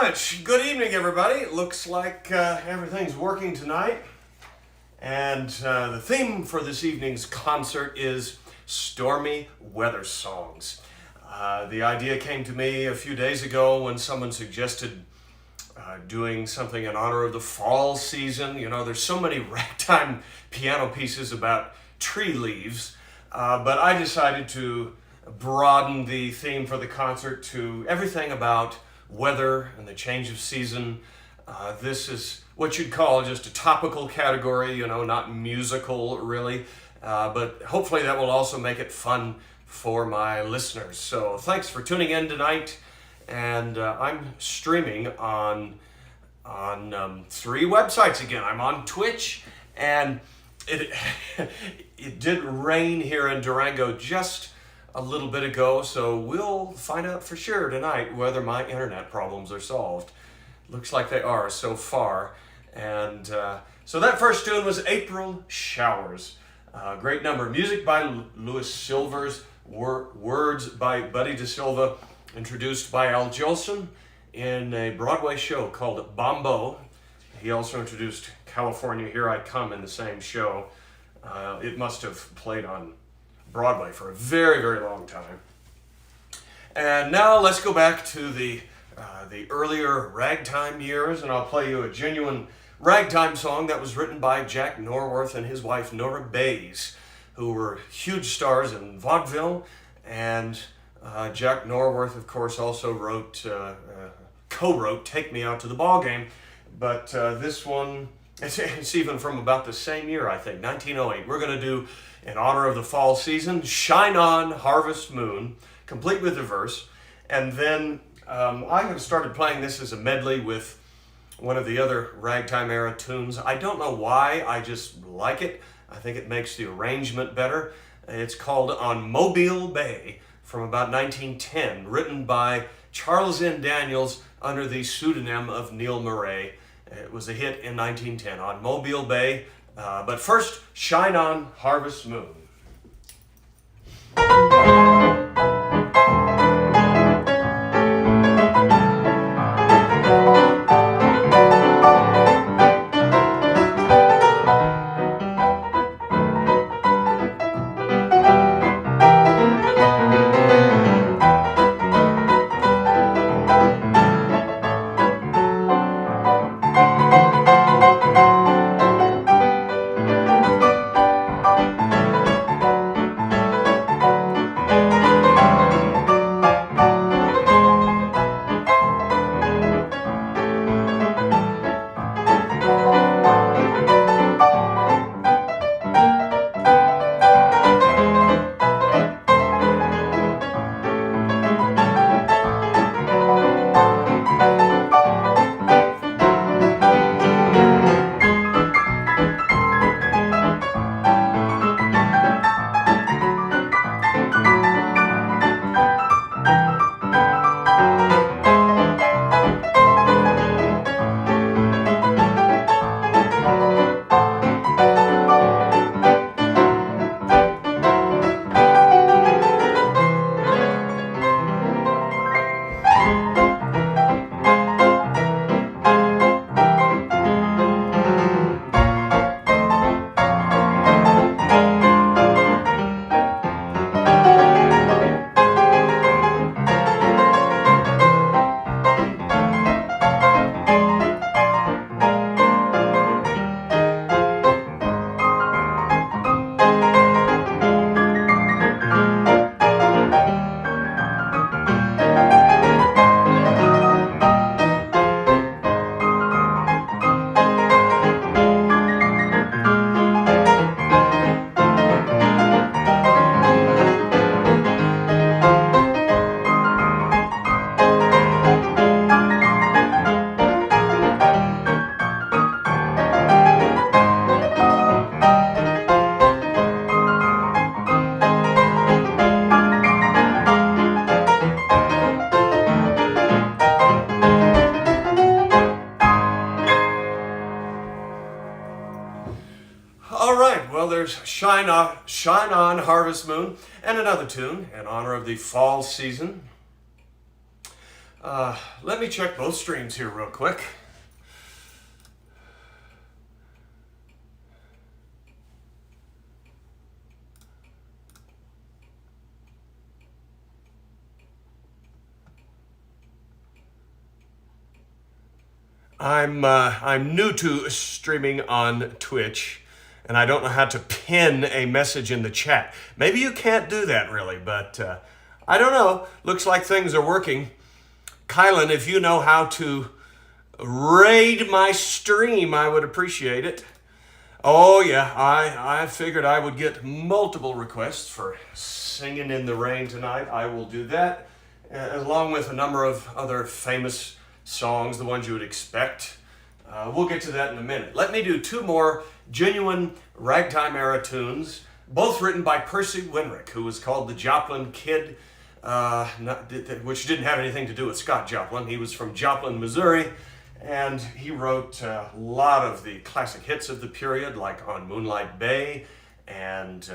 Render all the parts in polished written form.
much. Good evening, everybody. It looks like everything's working tonight. And the theme for this evening's concert is Stormy weather songs. The idea came to me a few days ago when someone suggested doing something in honor of the fall season. You know, there's so many ragtime piano pieces about tree leaves, but I decided to broaden the theme for the concert to everything about weather and the change of season. This is what you'd call just a topical category, you know, not musical really, but hopefully that will also make it fun for my listeners. So thanks for tuning in tonight, and I'm streaming on 3 websites again. I'm on Twitch, and it it did rain here in Durango just a little bit ago, so we'll find out for sure tonight whether my internet problems are solved. Looks like they are so far. And so that first tune was April Showers. Great number. Music by Louis Silvers, words by Buddy DeSilva, introduced by Al Jolson in a Broadway show called Bombo. He also introduced California, Here I Come in the same show. It must have played on Broadway for a very, very long time. And now let's go back to the earlier ragtime years, and I'll play you a genuine ragtime song that was written by Jack Norworth and his wife Nora Bayes, who were huge stars in vaudeville. And Jack Norworth, of course, also co-wrote "Take Me Out to the Ball Game," but this one, it's even from about the same year, I think, 1908. We're going to do, in honor of the fall season, "Shine On, Harvest Moon," complete with the verse. And then I have started playing this as a medley with one of the other ragtime era tunes. I don't know why, I just like it. I think it makes the arrangement better. It's called "On Mobile Bay" from about 1910, written by Charles N. Daniels under the pseudonym of Neil Murray. It was a hit in 1910, "On Mobile Bay." But first, "Shine On, Harvest Moon." Shine On, Harvest Moon, and another tune in honor of the fall season. Let me check both streams here real quick. I'm new to streaming on Twitch, and I don't know how to pin a message in the chat. Maybe you can't do that really, but I don't know. Looks like things are working. Kylan, if you know how to raid my stream, I would appreciate it. Oh yeah, I figured I would get multiple requests for singing in the rain tonight. I will do that, along with a number of other famous songs, the ones you would expect. We'll get to that in a minute. Let me do two more genuine ragtime era tunes, both written by Percy Winrick, who was called the Joplin Kid, which didn't have anything to do with Scott Joplin. He was from Joplin, Missouri, and he wrote a lot of the classic hits of the period, like On Moonlight Bay and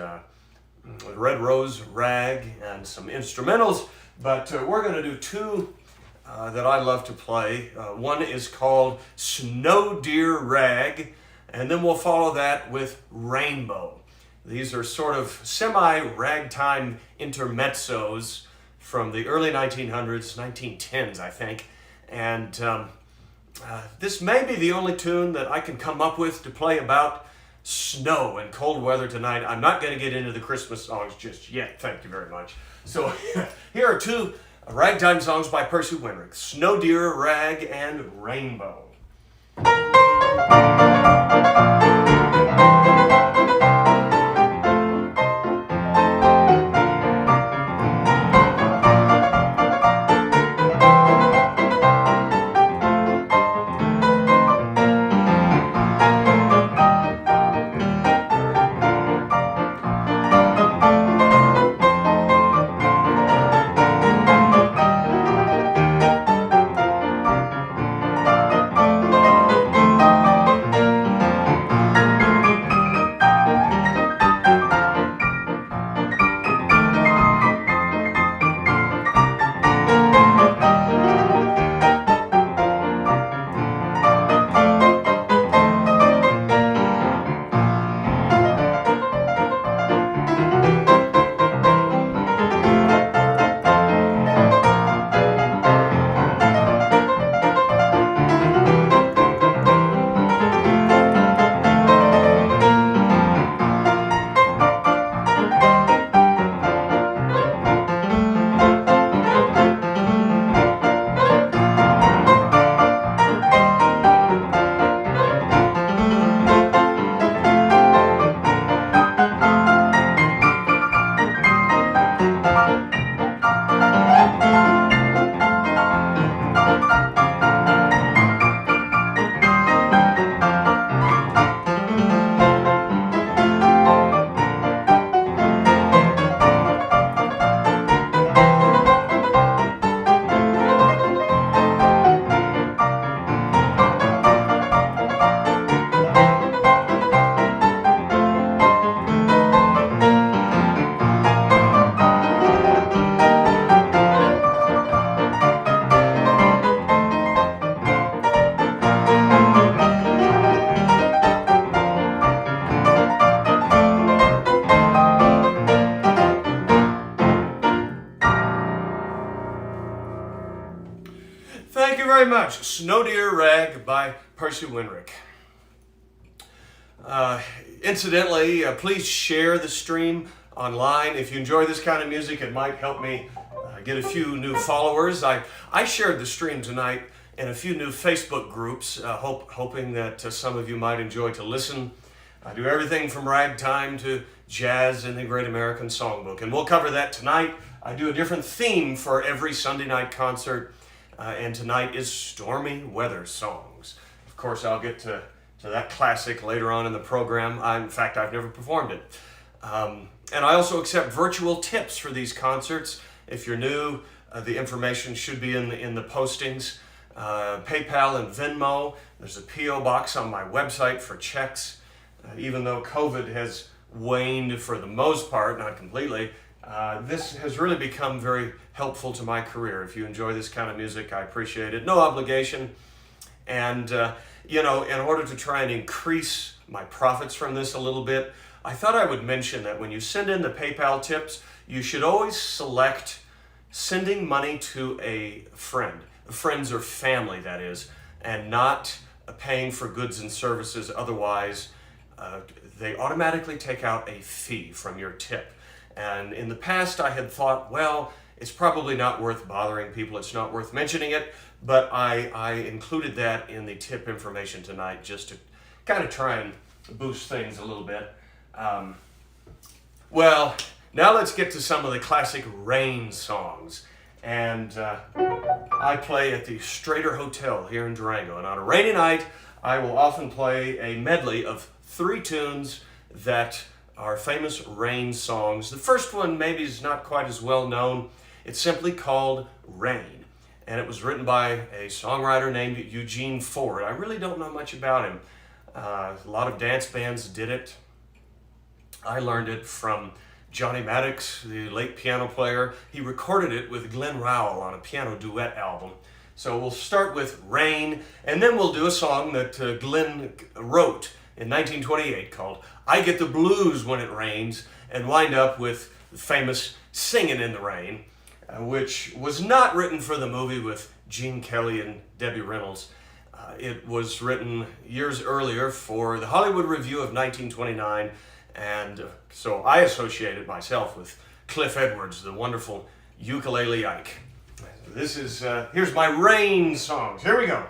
Red Rose Rag, and some instrumentals. But we're going to do two that I love to play. One is called Snow Deer Rag, and then we'll follow that with Rainbow. These are sort of semi-ragtime intermezzos from the early 1900s, 1910s, I think. And this may be the only tune that I can come up with to play about snow and cold weather tonight. I'm not going to get into the Christmas songs just yet, thank you very much. So here are two ragtime songs by Percy Winrick: Snow Deer Rag and Rainbow. Thank you very much. Snow Deer Rag by Percy Winrick. Incidentally, please share the stream online. If you enjoy this kind of music, it might help me get a few new followers. I shared the stream tonight in a few new Facebook groups, hoping that some of you might enjoy to listen. I do everything from ragtime to jazz and the Great American Songbook, and we'll cover that tonight. I do a different theme for every Sunday night concert, and tonight is Stormy Weather Songs. Of course, I'll get to that classic later on in the program. In fact, I've never performed it. And I also accept virtual tips for these concerts. If you're new, the information should be in the postings. PayPal and Venmo. There's a P.O. box on my website for checks. Even though COVID has waned for the most part, not completely, This has really become very helpful to my career. If you enjoy this kind of music, I appreciate it. No obligation. And, in order to try and increase my profits from this a little bit, I thought I would mention that when you send in the PayPal tips, you should always select sending money to a friend, friends or family, that is, and not paying for goods and services. Otherwise, they automatically take out a fee from your tip. And in the past, I had thought, well, it's probably not worth bothering people. It's not worth mentioning it. But I included that in the tip information tonight just to kind of try and boost things a little bit. Well, now let's get to some of the classic rain songs. And I play at the Strater Hotel here in Durango. And on a rainy night, I will often play a medley of 3 tunes that are famous rain songs. The first one maybe is not quite as well known. It's simply called Rain. And it was written by a songwriter named Eugene Ford. I really don't know much about him. A lot of dance bands did it. I learned it from Johnny Maddox, the late piano player. He recorded it with Glenn Rowell on a piano duet album. So we'll start with Rain, and then we'll do a song that Glenn wrote in 1928 called I Get the Blues When It Rains, and wind up with the famous Singin' in the Rain, which was not written for the movie with Gene Kelly and Debbie Reynolds. It was written years earlier for the Hollywood Review of 1929, and so I associate it myself with Cliff Edwards, the wonderful ukulele Ike. This is, here's my rain songs. Here we go.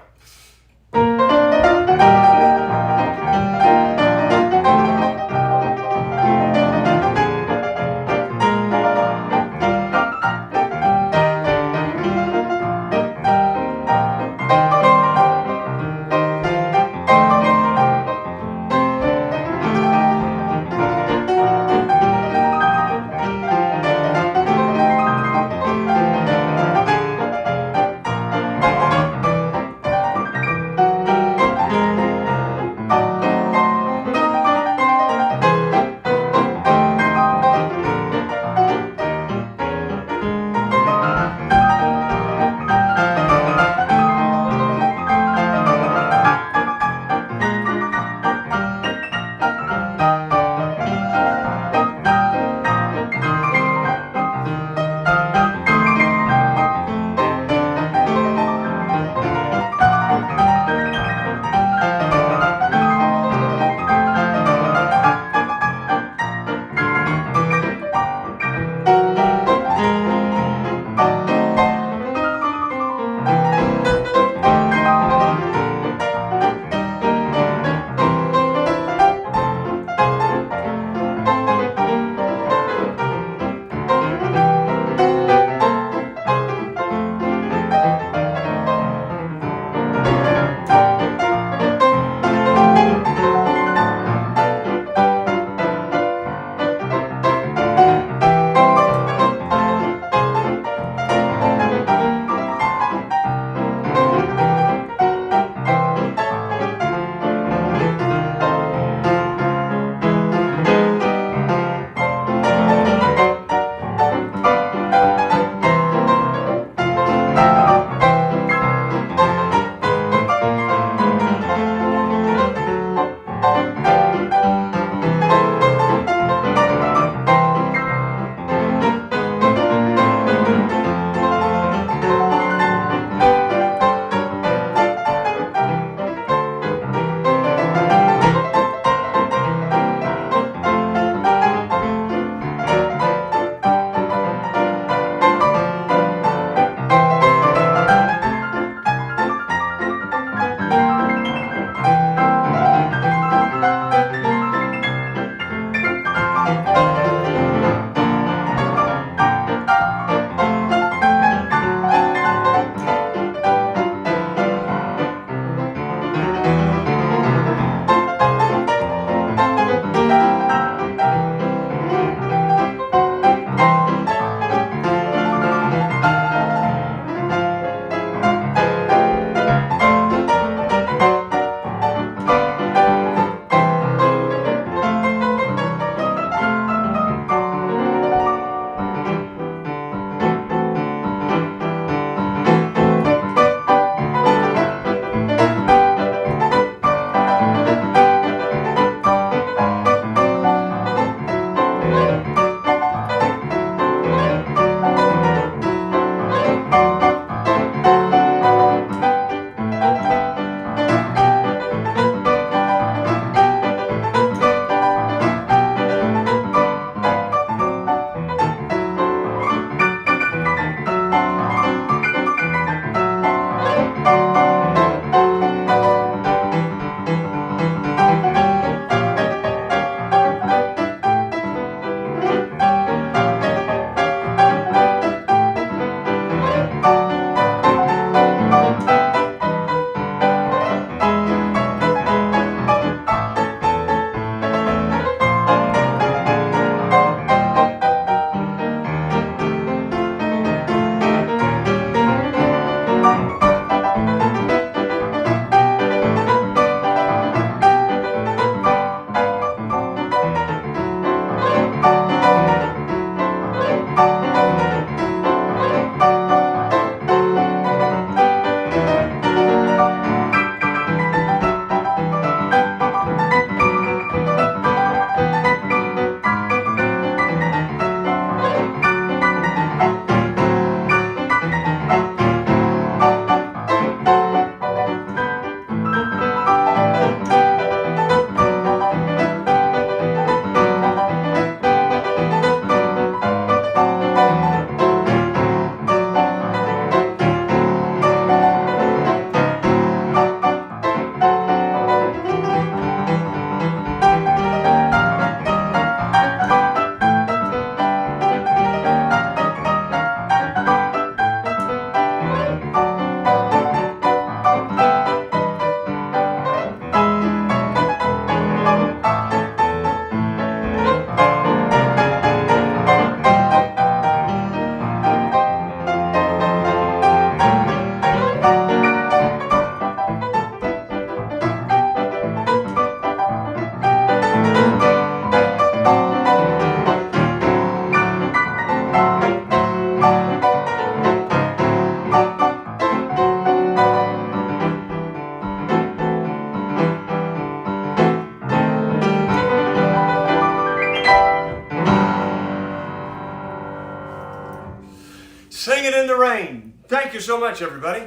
Sing It in the Rain. Thank you so much, everybody.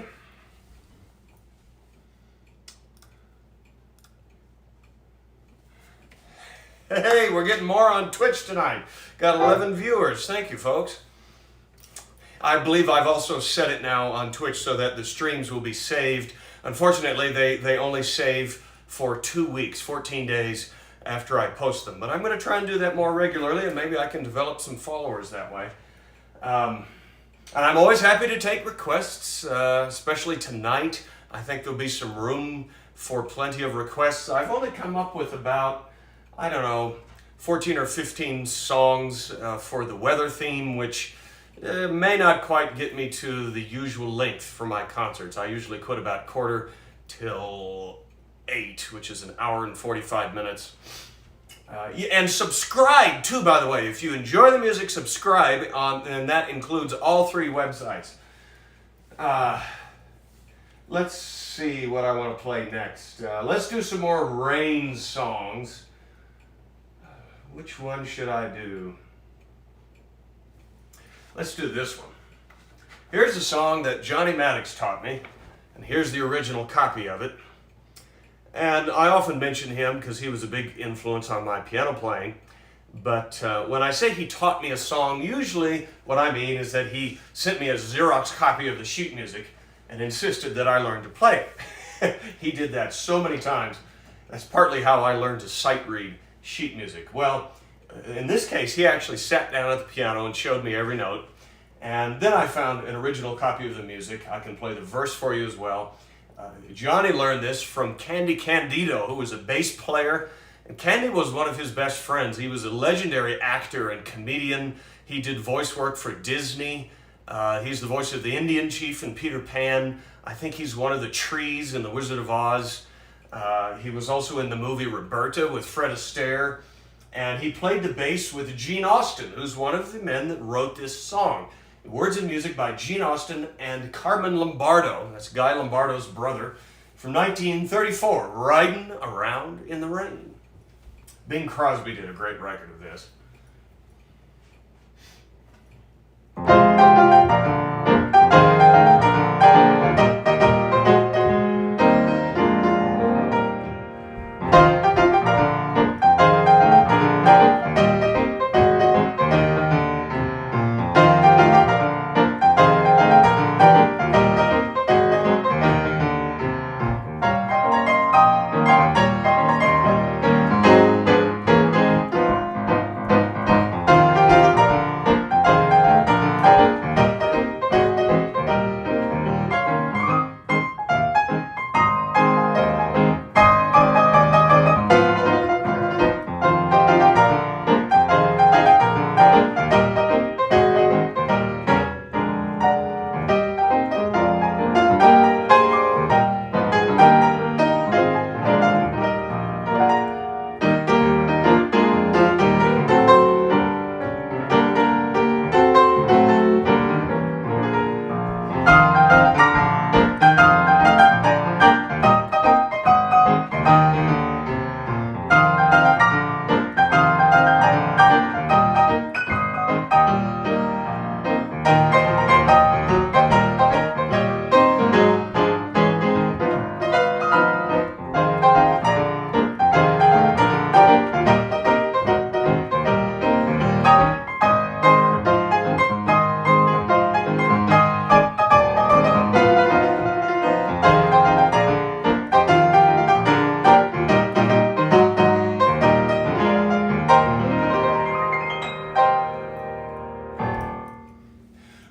Hey, we're getting more on Twitch tonight. Got 11 viewers. Thank you, folks. I believe I've also set it now on Twitch so that the streams will be saved. Unfortunately, they only save for 2 weeks, 14 days after I post them. But I'm going to try and do that more regularly, and maybe I can develop some followers that way. And I'm always happy to take requests, especially tonight. I think there'll be some room for plenty of requests. I've only come up with about, 14 or 15 songs for the weather theme, which may not quite get me to the usual length for my concerts. I usually quit about 7:45, which is an hour and 45 minutes. And subscribe too, by the way. If you enjoy the music, subscribe, and that includes all 3 websites. Let's see what I want to play next. Let's do some more rain songs. Which one should I do? Let's do this one. Here's a song that Johnny Maddox taught me, and here's the original copy of it. And I often mention him because he was a big influence on my piano playing. But when I say he taught me a song, usually what I mean is that he sent me a Xerox copy of the sheet music and insisted that I learn to play it. He did that so many times. That's partly how I learned to sight read sheet music. Well, in this case, he actually sat down at the piano and showed me every note. And then I found an original copy of the music. I can play the verse for you as well. Johnny learned this from Candy Candido, who was a bass player. And Candy was one of his best friends. He was a legendary actor and comedian. He did voice work for Disney. He's the voice of the Indian Chief in Peter Pan. I think he's one of the trees in The Wizard of Oz. He was also in the movie Roberta with Fred Astaire. And he played the bass with Gene Austin, who's one of the men that wrote this song. Words and music by Gene Austin and Carmen Lombardo. That's Guy Lombardo's brother. From 1934, Riding Around in the Rain. Bing Crosby did a great record of this.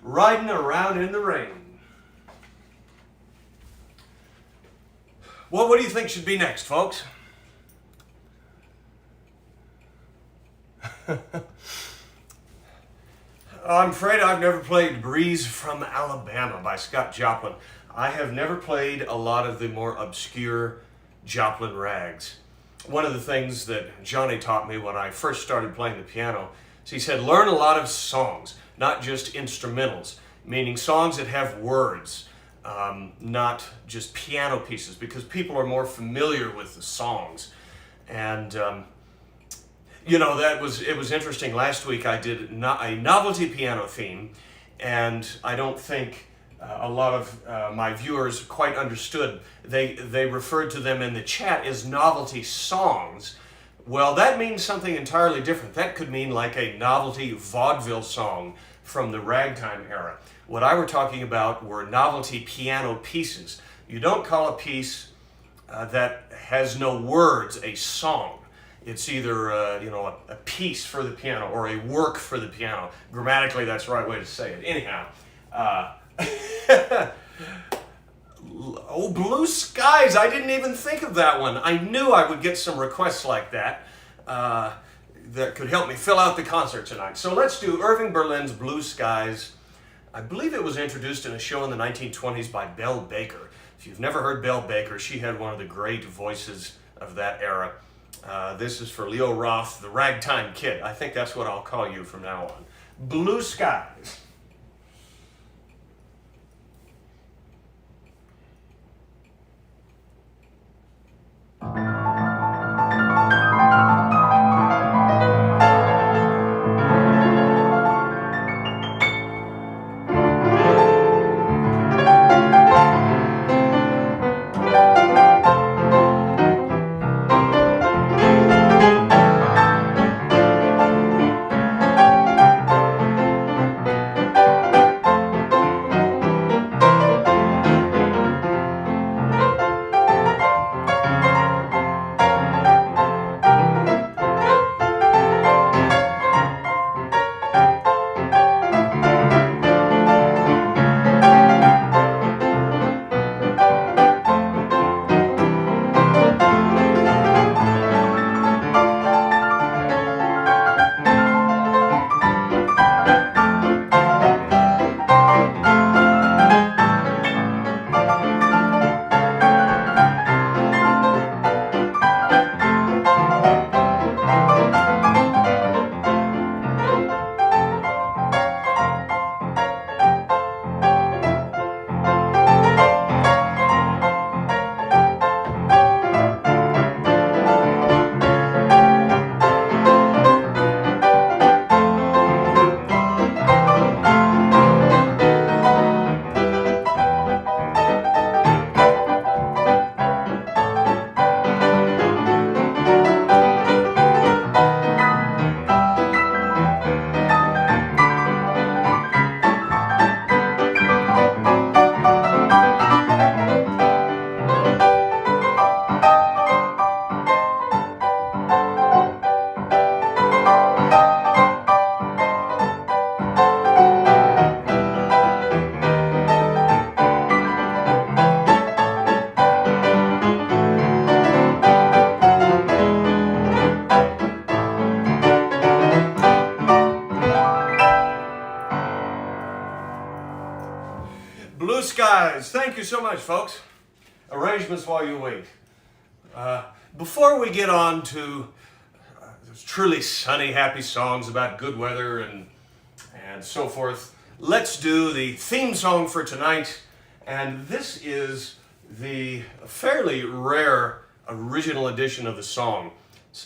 Riding Around in the Rain. Well, what do you think should be next, folks? I'm afraid I've never played Breeze from Alabama by Scott Joplin. I have never played a lot of the more obscure Joplin rags. One of the things that Johnny taught me when I first started playing the piano is he said, learn a lot of songs, not just instrumentals, meaning songs that have words, not just piano pieces, because people are more familiar with the songs. And it was interesting. Last week I did a novelty piano theme, and I don't think a lot of my viewers quite understood. They referred to them in the chat as novelty songs. Well, that means something entirely different. That could mean like a novelty vaudeville song from the ragtime era. What I were talking about were novelty piano pieces. You don't call a piece that has no words a song. It's either a piece for the piano or a work for the piano. Grammatically, that's the right way to say it. Anyhow, oh, Blue Skies! I didn't even think of that one. I knew I would get some requests like that that could help me fill out the concert tonight. So let's do Irving Berlin's Blue Skies. I believe it was introduced in a show in the 1920s by Belle Baker. If you've never heard Belle Baker, she had one of the great voices of that era. This is for Leo Roth, the Ragtime Kid. I think that's what I'll call you from now on. Blue Skies. Blue Skies. Thank you so much, folks. Arrangements while you wait. Before we get on to those truly sunny, happy songs about good weather and so forth, let's do the theme song for tonight. And this is the fairly rare original edition of the song.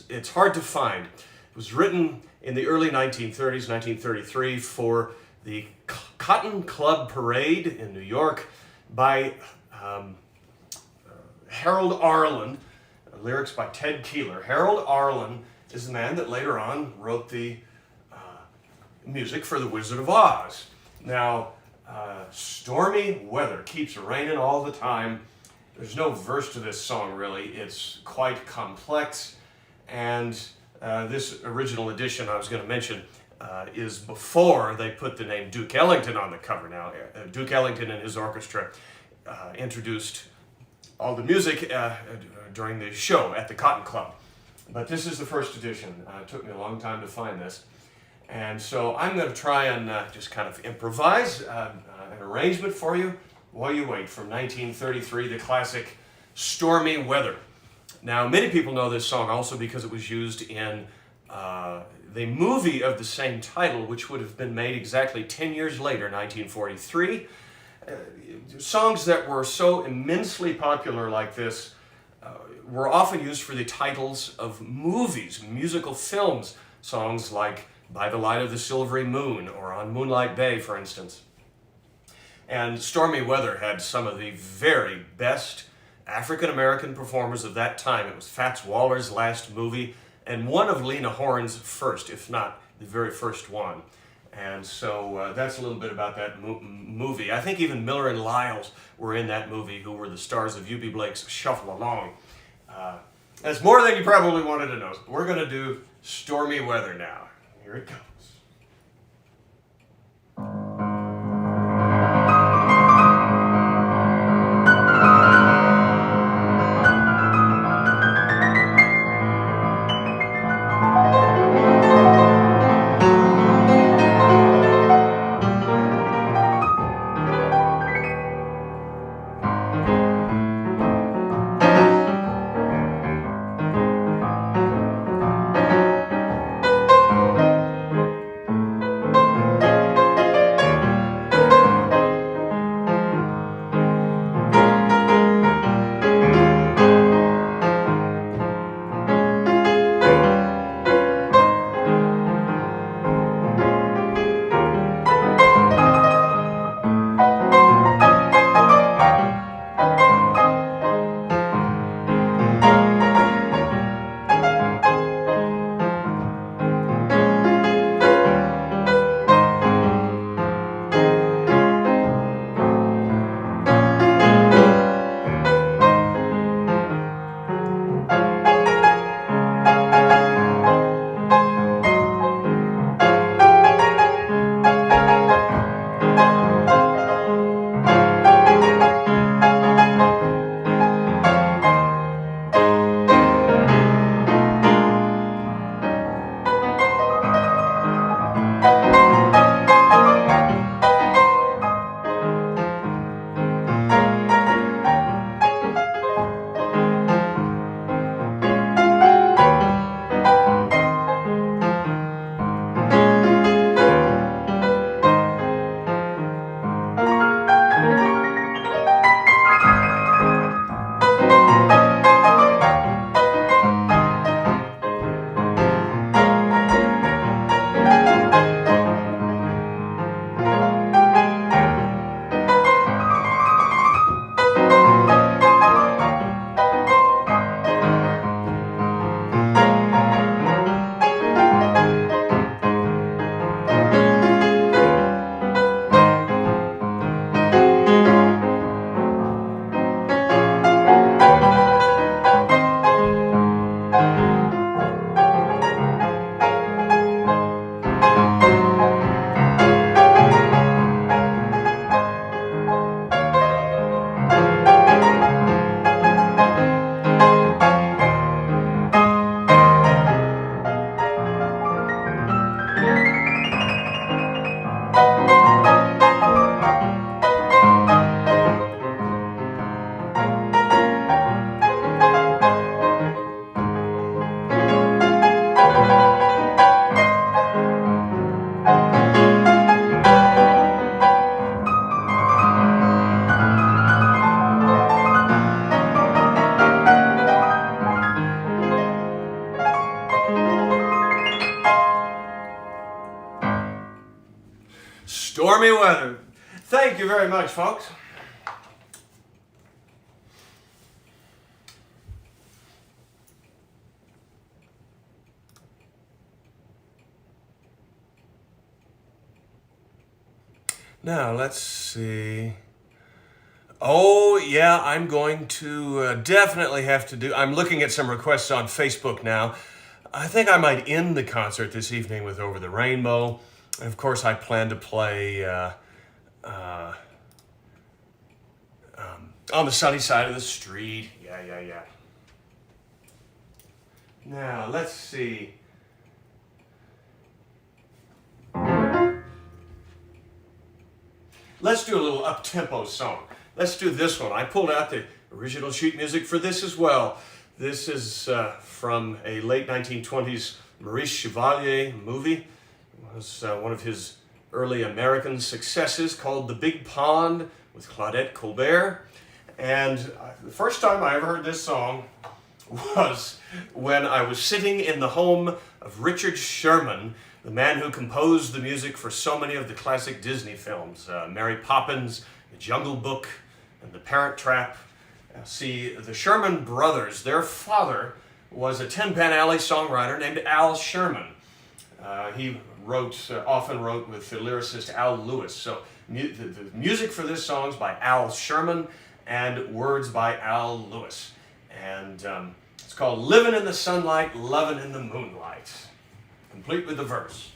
It's hard to find. It was written in the early 1930s, 1933, for the Cotton Club Parade in New York by Harold Arlen, lyrics by Ted Keeler. Harold Arlen is the man that later on wrote the music for The Wizard of Oz. Now, stormy weather keeps raining all the time. There's no verse to this song, really. It's quite complex, and this original edition I was going to mention is before they put the name Duke Ellington on the cover. Now, Duke Ellington and his orchestra introduced all the music during the show at the Cotton Club. But this is the first edition. It took me a long time to find this. And so I'm going to try and just kind of improvise an arrangement for you while you wait from 1933, the classic Stormy Weather. Now, many people know this song also because it was used in the movie of the same title, which would have been made exactly 10 years later, 1943. Songs that were so immensely popular like this were often used for the titles of movies, musical films. Songs like By the Light of the Silvery Moon, or on Moonlight Bay, for instance. And Stormy Weather had some of the very best African-American performers of that time. It was Fats Waller's last movie, and one of Lena Horne's first, if not the very first one. And so that's a little bit about that movie. I think even Miller and Lyles were in that movie, who were the stars of Eubie Blake's Shuffle Along. That's more than you probably wanted to know. We're going to do Stormy Weather now. Here it comes. Stormy Weather. Thank you very much, folks. Now, let's see. Oh, yeah, I'm going to definitely have to do... I'm looking at some requests on Facebook now. I think I might end the concert this evening with Over the Rainbow. And, of course, I plan to play On the Sunny Side of the Street. Yeah. Now, let's see. Let's do a little up-tempo song. Let's do this one. I pulled out the original sheet music for this as well. This is from a late 1920s Maurice Chevalier movie. It was one of his early American successes called The Big Pond with Claudette Colbert. And the first time I ever heard this song was when I was sitting in the home of Richard Sherman, the man who composed the music for so many of the classic Disney films, Mary Poppins, The Jungle Book, and The Parent Trap. See, the Sherman Brothers, their father was a Tin Pan Alley songwriter named Al Sherman. He often wrote with the lyricist Al Lewis. So the music for this song is by Al Sherman and words by Al Lewis. And it's called Living in the Sunlight, Loving in the Moonlight. Complete with the verse.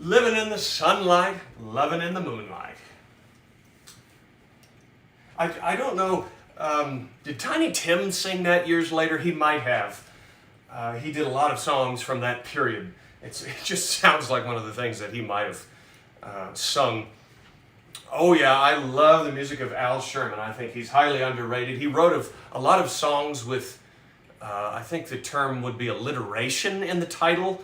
Living in the sunlight, loving in the moonlight. I don't know, did Tiny Tim sing that years later? He might have. He did a lot of songs from that period. It just sounds like one of the things that he might have sung. Oh yeah, I love the music of Al Sherman. I think he's highly underrated. He wrote a lot of songs with, I think the term would be alliteration in the title.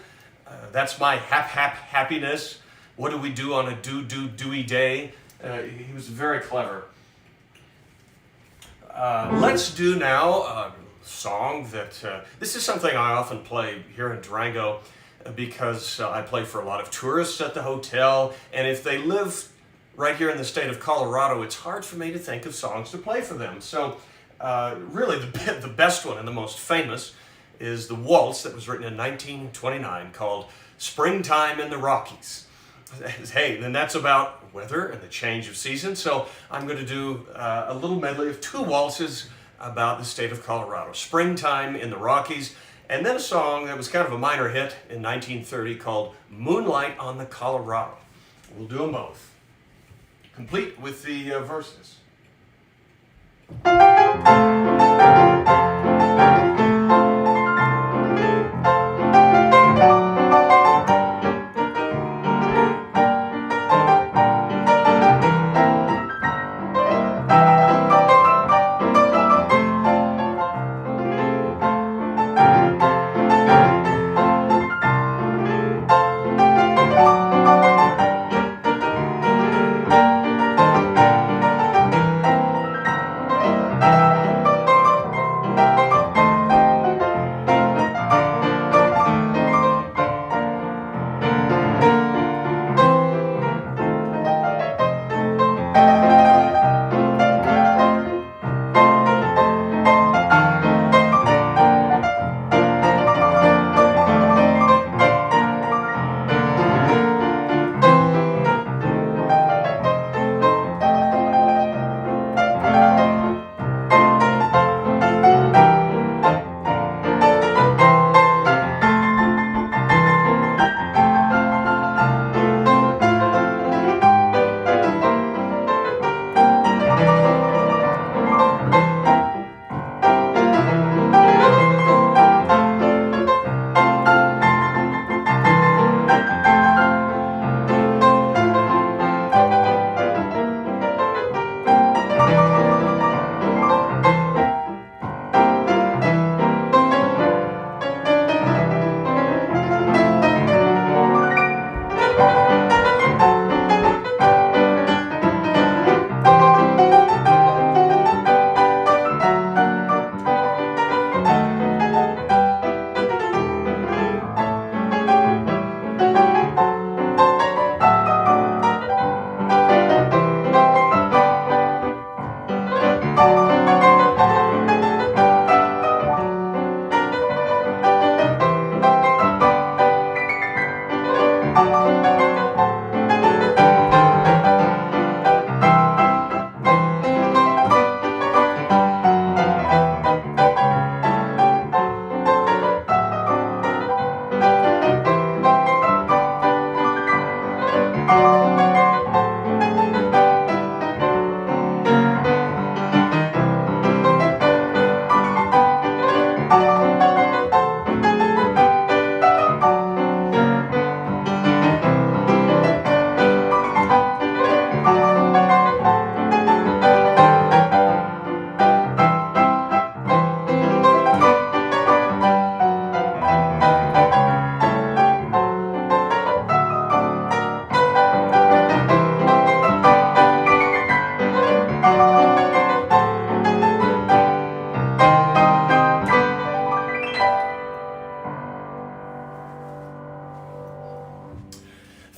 That's my happiness. What do we do on a dewy day? He was very clever. Let's do now a song that, this is something I often play here in Durango because I play for a lot of tourists at the hotel, and if they live right here in the state of Colorado, it's hard for me to think of songs to play for them. So really the best one and the most famous is the waltz that was written in 1929 called Springtime in the Rockies. Hey, then that's about weather and the change of season. So I'm going to do a little medley of two waltzes about the state of Colorado. Springtime in the Rockies, and then a song that was kind of a minor hit in 1930 called Moonlight on the Colorado. We'll do them both, complete with the verses.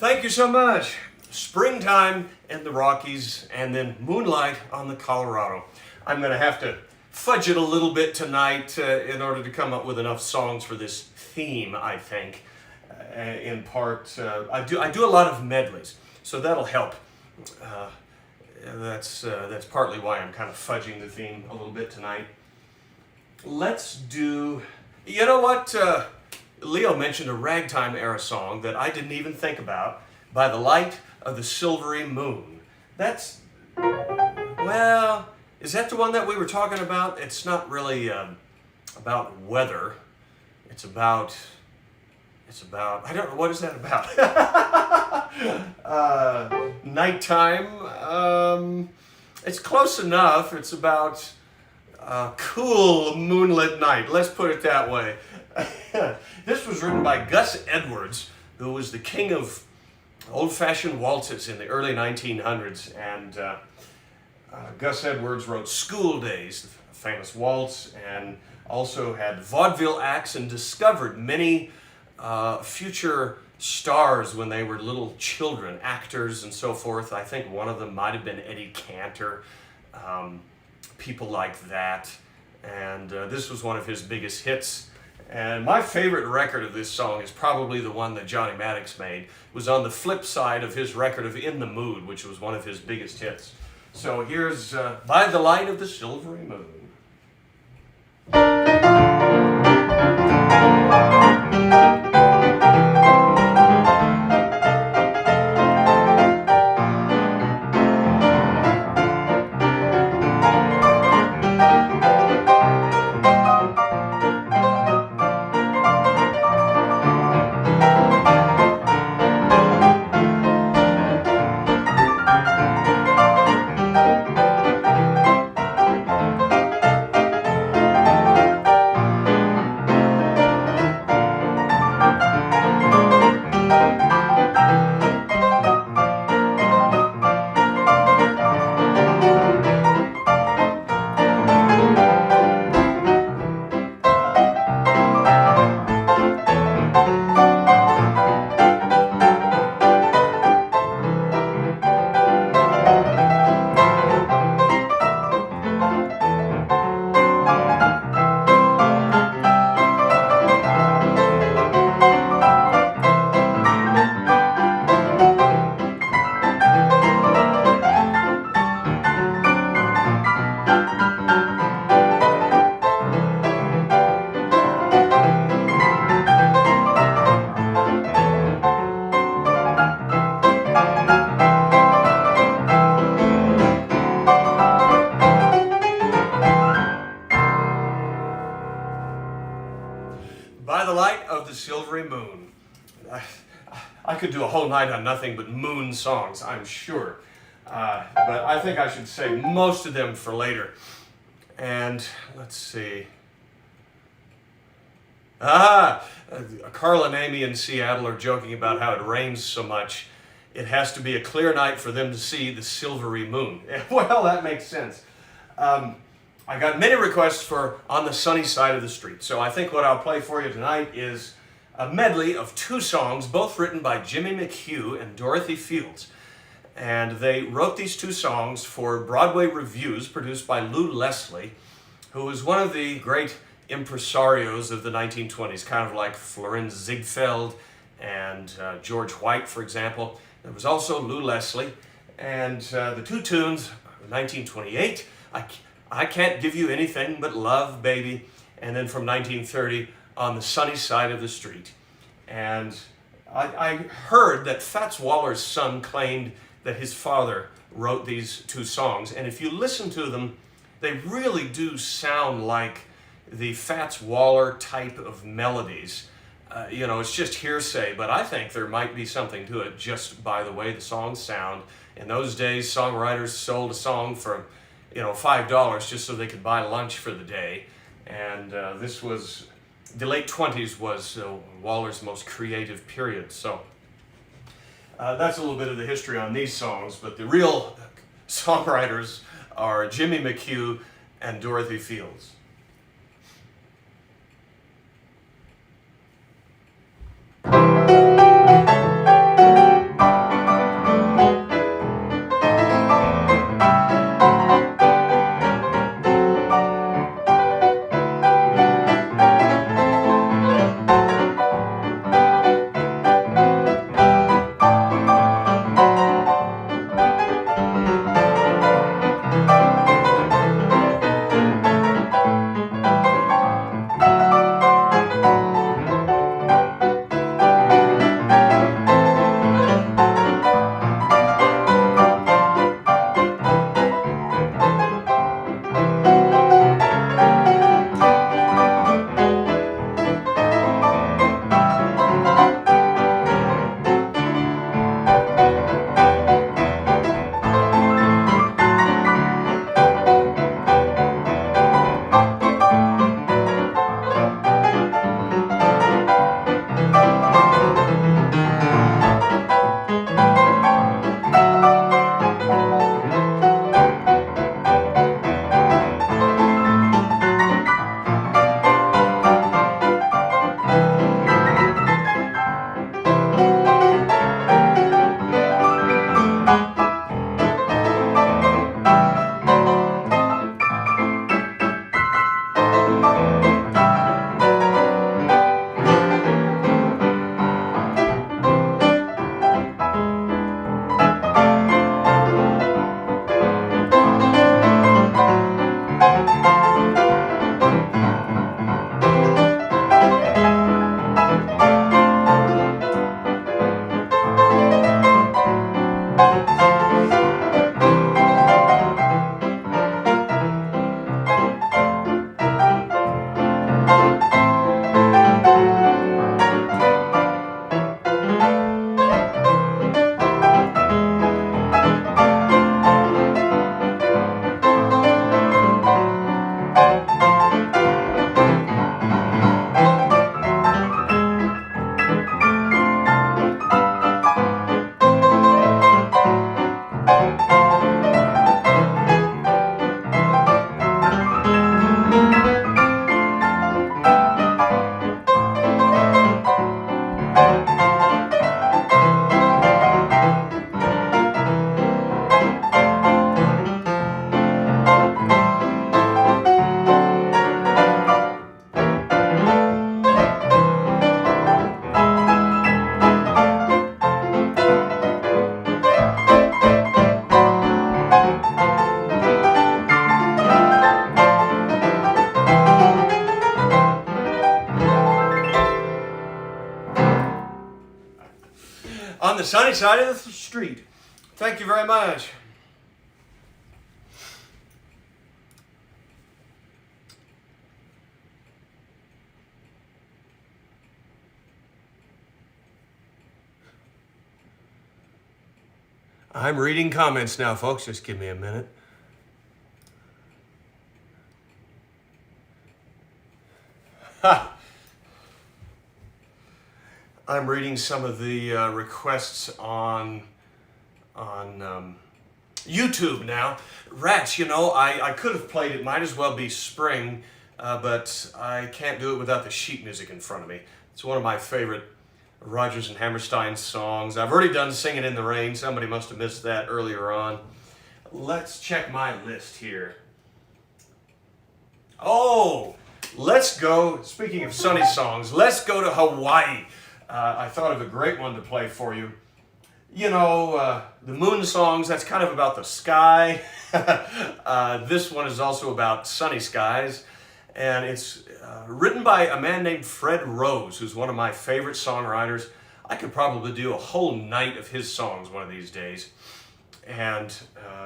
Thank you so much. Springtime in the Rockies and then moonlight on the Colorado. I'm going to have to fudge it a little bit tonight in order to come up with enough songs for this theme, I think. In part, I do a lot of medleys, so that'll help. That's partly why I'm kind of fudging the theme a little bit tonight. Let's do, you know what? Leo mentioned a ragtime era song that I didn't even think about, By the Light of the Silvery Moon. That's, well, is that the one that we were talking about? It's not really about weather. It's about, I don't know, what is that about? Nighttime. It's close enough. It's about a cool moonlit night. Let's put it that way. This was written by Gus Edwards, who was the king of old-fashioned waltzes in the early 1900s. And Gus Edwards wrote School Days, a famous waltz, and also had vaudeville acts and discovered many future stars when they were little children, actors and so forth. I think one of them might have been Eddie Cantor, people like that. And this was one of his biggest hits. And my favorite record of this song is probably the one that Johnny Maddox made. It was on the flip side of his record of In the Mood, which was one of his biggest hits. So here's By the Light of the Silvery Moon. By the Light of the Silvery Moon. I could do a whole night on nothing but moon songs, I'm sure. But I think I should save most of them for later. And let's see. Carl and Amy in Seattle are joking about how it rains so much. It has to be a clear night for them to see the silvery moon. Well, that makes sense. I got many requests for On the Sunny Side of the Street, so I think what I'll play for you tonight is a medley of two songs, both written by Jimmy McHugh and Dorothy Fields. And they wrote these two songs for Broadway revues produced by Lou Leslie, who was one of the great impresarios of the 1920s, kind of like Florenz Ziegfeld and George White, for example. There was also Lou Leslie, and the two tunes, 1928, I Can't Give You Anything But Love, Baby, and then from 1930, On the Sunny Side of the Street. And I heard that Fats Waller's son claimed that his father wrote these two songs, and if you listen to them, they really do sound like the Fats Waller type of melodies. It's just hearsay, but I think there might be something to it just by the way the songs sound. In those days, songwriters sold a song for $5 just so they could buy lunch for the day. And this was, the late 20s was Waller's most creative period. So that's a little bit of the history on these songs, but the real songwriters are Jimmy McHugh and Dorothy Fields. on the sunny side of the street. Thank you very much. I'm reading comments now, folks. Just give me a minute. Ha! I'm reading some of the requests on YouTube now. Rats, you know, I could have played It Might As Well Be Spring, but I can't do it without the sheet music in front of me. It's one of my favorite Rodgers and Hammerstein songs. I've already done Singing in the Rain. Somebody must have missed that earlier on. Let's check my list here. Oh, let's go, speaking of sunny songs, let's go to Hawaii. I thought of a great one to play for you. You know, the moon songs, that's kind of about the sky. This one is also about sunny skies. And it's written by a man named Fred Rose, who's one of my favorite songwriters. I could probably do a whole night of his songs one of these days. And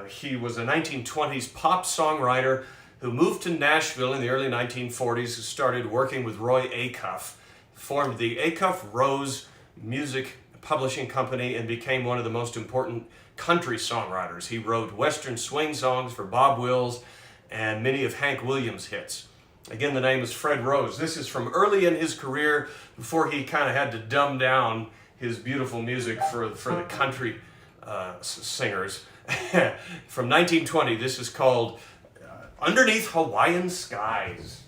he was a 1920s pop songwriter who moved to Nashville in the early 1940s, who started working with Roy Acuff, formed the Acuff Rose Music Publishing Company, and became one of the most important country songwriters. He wrote Western swing songs for Bob Wills and many of Hank Williams' hits. Again, the name is Fred Rose. This is from early in his career, before he kind of had to dumb down his beautiful music for the country singers. From 1920, this is called Underneath Hawaiian Skies.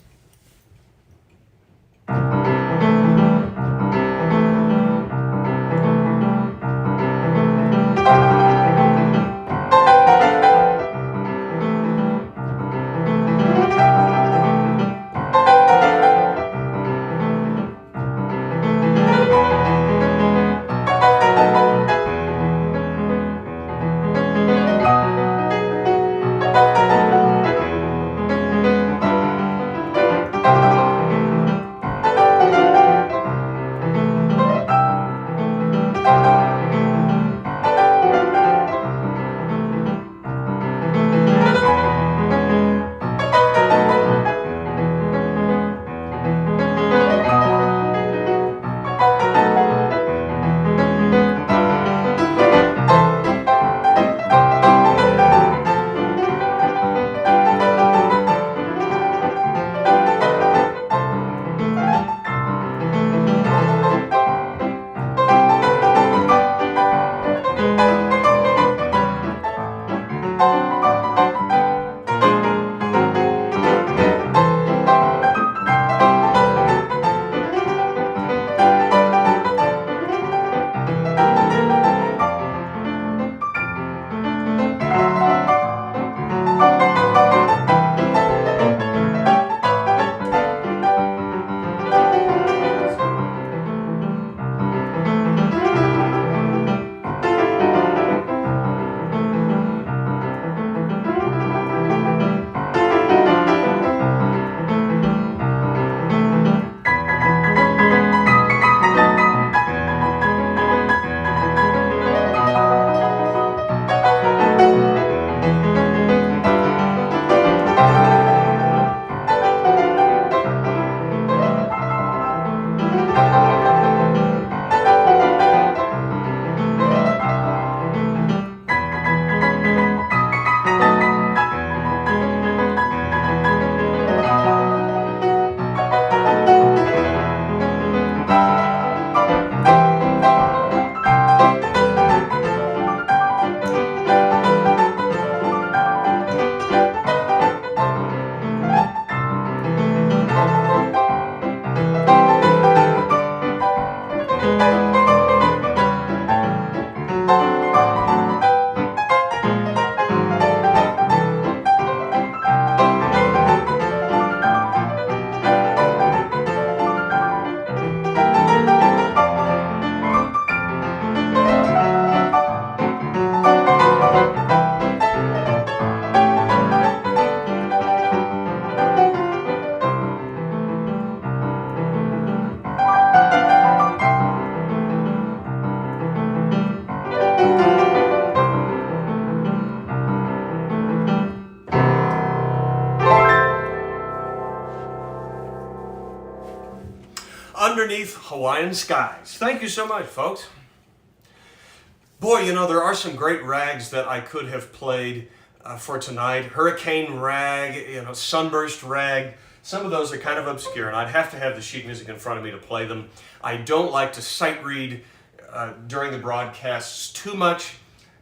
Underneath Hawaiian Skies. Thank you so much, folks. Boy, you know, there are some great rags that I could have played for tonight. Hurricane rag, you know, sunburst rag. Some of those are kind of obscure, and I'd have to have the sheet music in front of me to play them. I don't like to sight read during the broadcasts too much.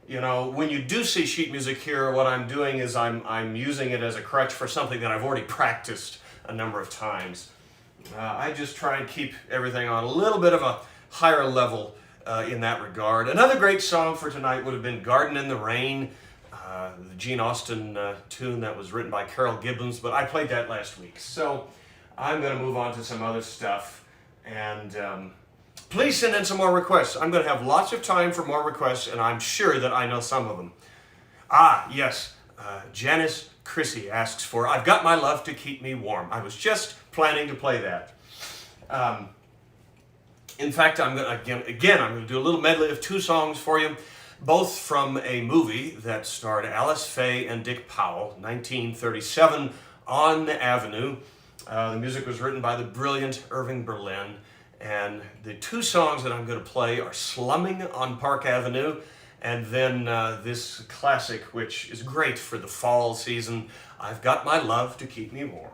You know, when you do see sheet music here, what I'm doing is I'm using it as a crutch for something that I've already practiced a number of times. I just try and keep everything on a little bit of a higher level in that regard. Another great song for tonight would have been Garden in the Rain, the Gene Austin tune that was written by Carol Gibbons, but I played that last week. So I'm going to move on to some other stuff, and please send in some more requests. I'm going to have lots of time for more requests, and I'm sure that I know some of them. Yes, Janice Chrissy asks for I've Got My Love to Keep Me Warm. I was just planning to play that. In fact, I'm going to do a little medley of two songs for you, both from a movie that starred Alice Faye and Dick Powell, 1937, On the Avenue. The music was written by the brilliant Irving Berlin, and the two songs that I'm going to play are Slumming on Park Avenue, and then this classic, which is great for the fall season, I've Got My Love to Keep Me Warm.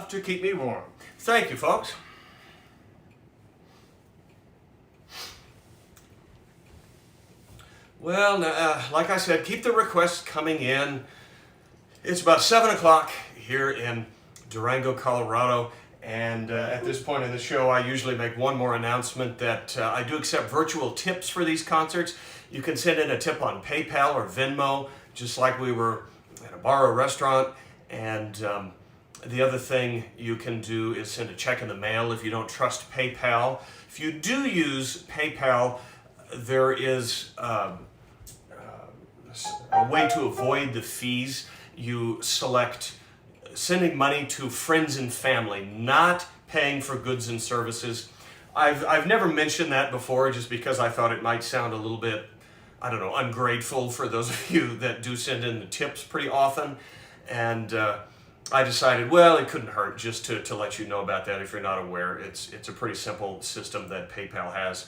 enough to keep me warm. Thank you, folks. Well, like I said, keep the requests coming in. It's about 7 o'clock here in Durango, Colorado. And at this point in the show, I usually make one more announcement that I do accept virtual tips for these concerts. You can send in a tip on PayPal or Venmo, just like we were at a bar or restaurant. And the other thing you can do is send a check in the mail if you don't trust PayPal. If you do use PayPal, there is a way to avoid the fees. You select sending money to friends and family, not paying for goods and services. I've never mentioned that before just because I thought it might sound a little bit, I don't know, ungrateful for those of you that do send in the tips pretty often. And I decided, well, it couldn't hurt just to let you know about that if you're not aware. It's a pretty simple system that PayPal has.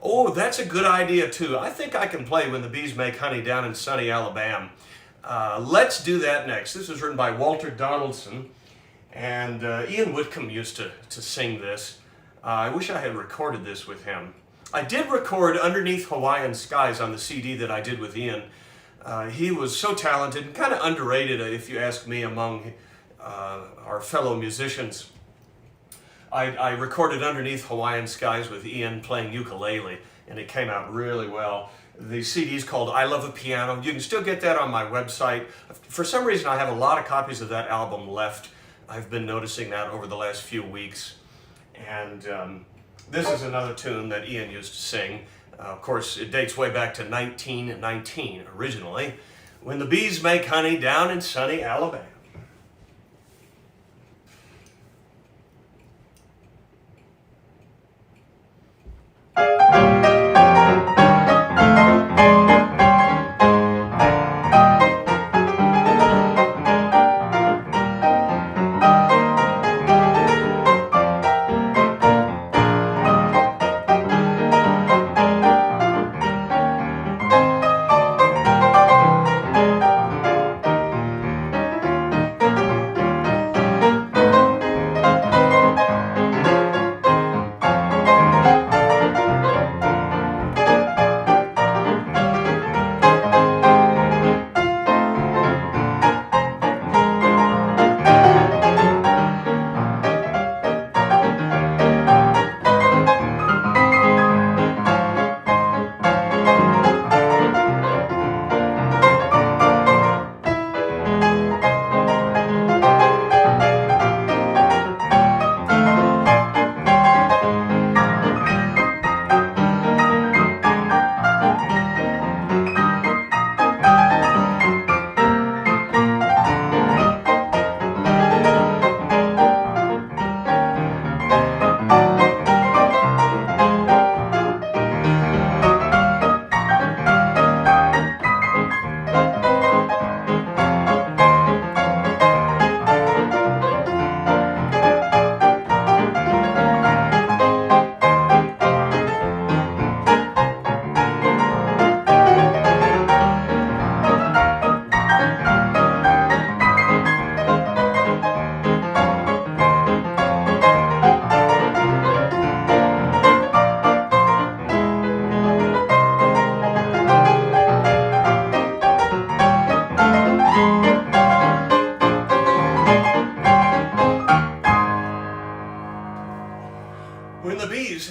Oh, that's a good idea too. I think I can play When the Bees Make Honey down in sunny Alabama. Let's do that next. This was written by Walter Donaldson, and Ian Whitcomb used to sing this. I wish I had recorded this with him. I did record Underneath Hawaiian Skies on the CD that I did with Ian. He was so talented and kind of underrated, if you ask me, among our fellow musicians. I recorded Underneath Hawaiian Skies with Ian playing ukulele, and it came out really well. The CD is called I Love a Piano. You can still get that on my website. For some reason, I have a lot of copies of that album left. I've been noticing that over the last few weeks. And this is another tune that Ian used to sing. Of course, it dates way back to 1919 originally. When the Bees Make Honey down in sunny Alabama.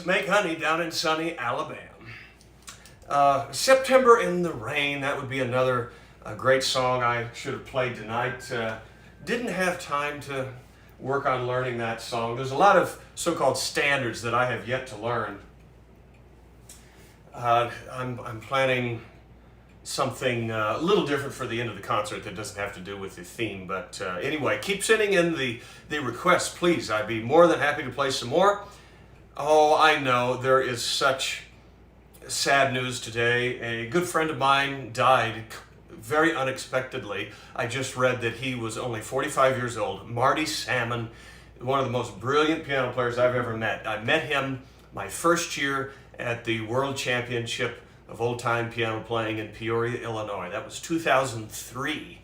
Make Honey down in sunny Alabama. September in the Rain, that would be another great song I should have played tonight. Didn't have time to work on learning that song. There's a lot of so-called standards that I have yet to learn. I'm planning something a little different for the end of the concert that doesn't have to do with the theme. But anyway, keep sending in the requests, please. I'd be more than happy to play some more. Oh, I know, there is such sad news today. A good friend of mine died very unexpectedly. I just read that he was only 45 years old. Marty Salmon, one of the most brilliant piano players I've ever met. I met him my first year at the World Championship of Old-Time Piano Playing in Peoria, Illinois. That was 2003.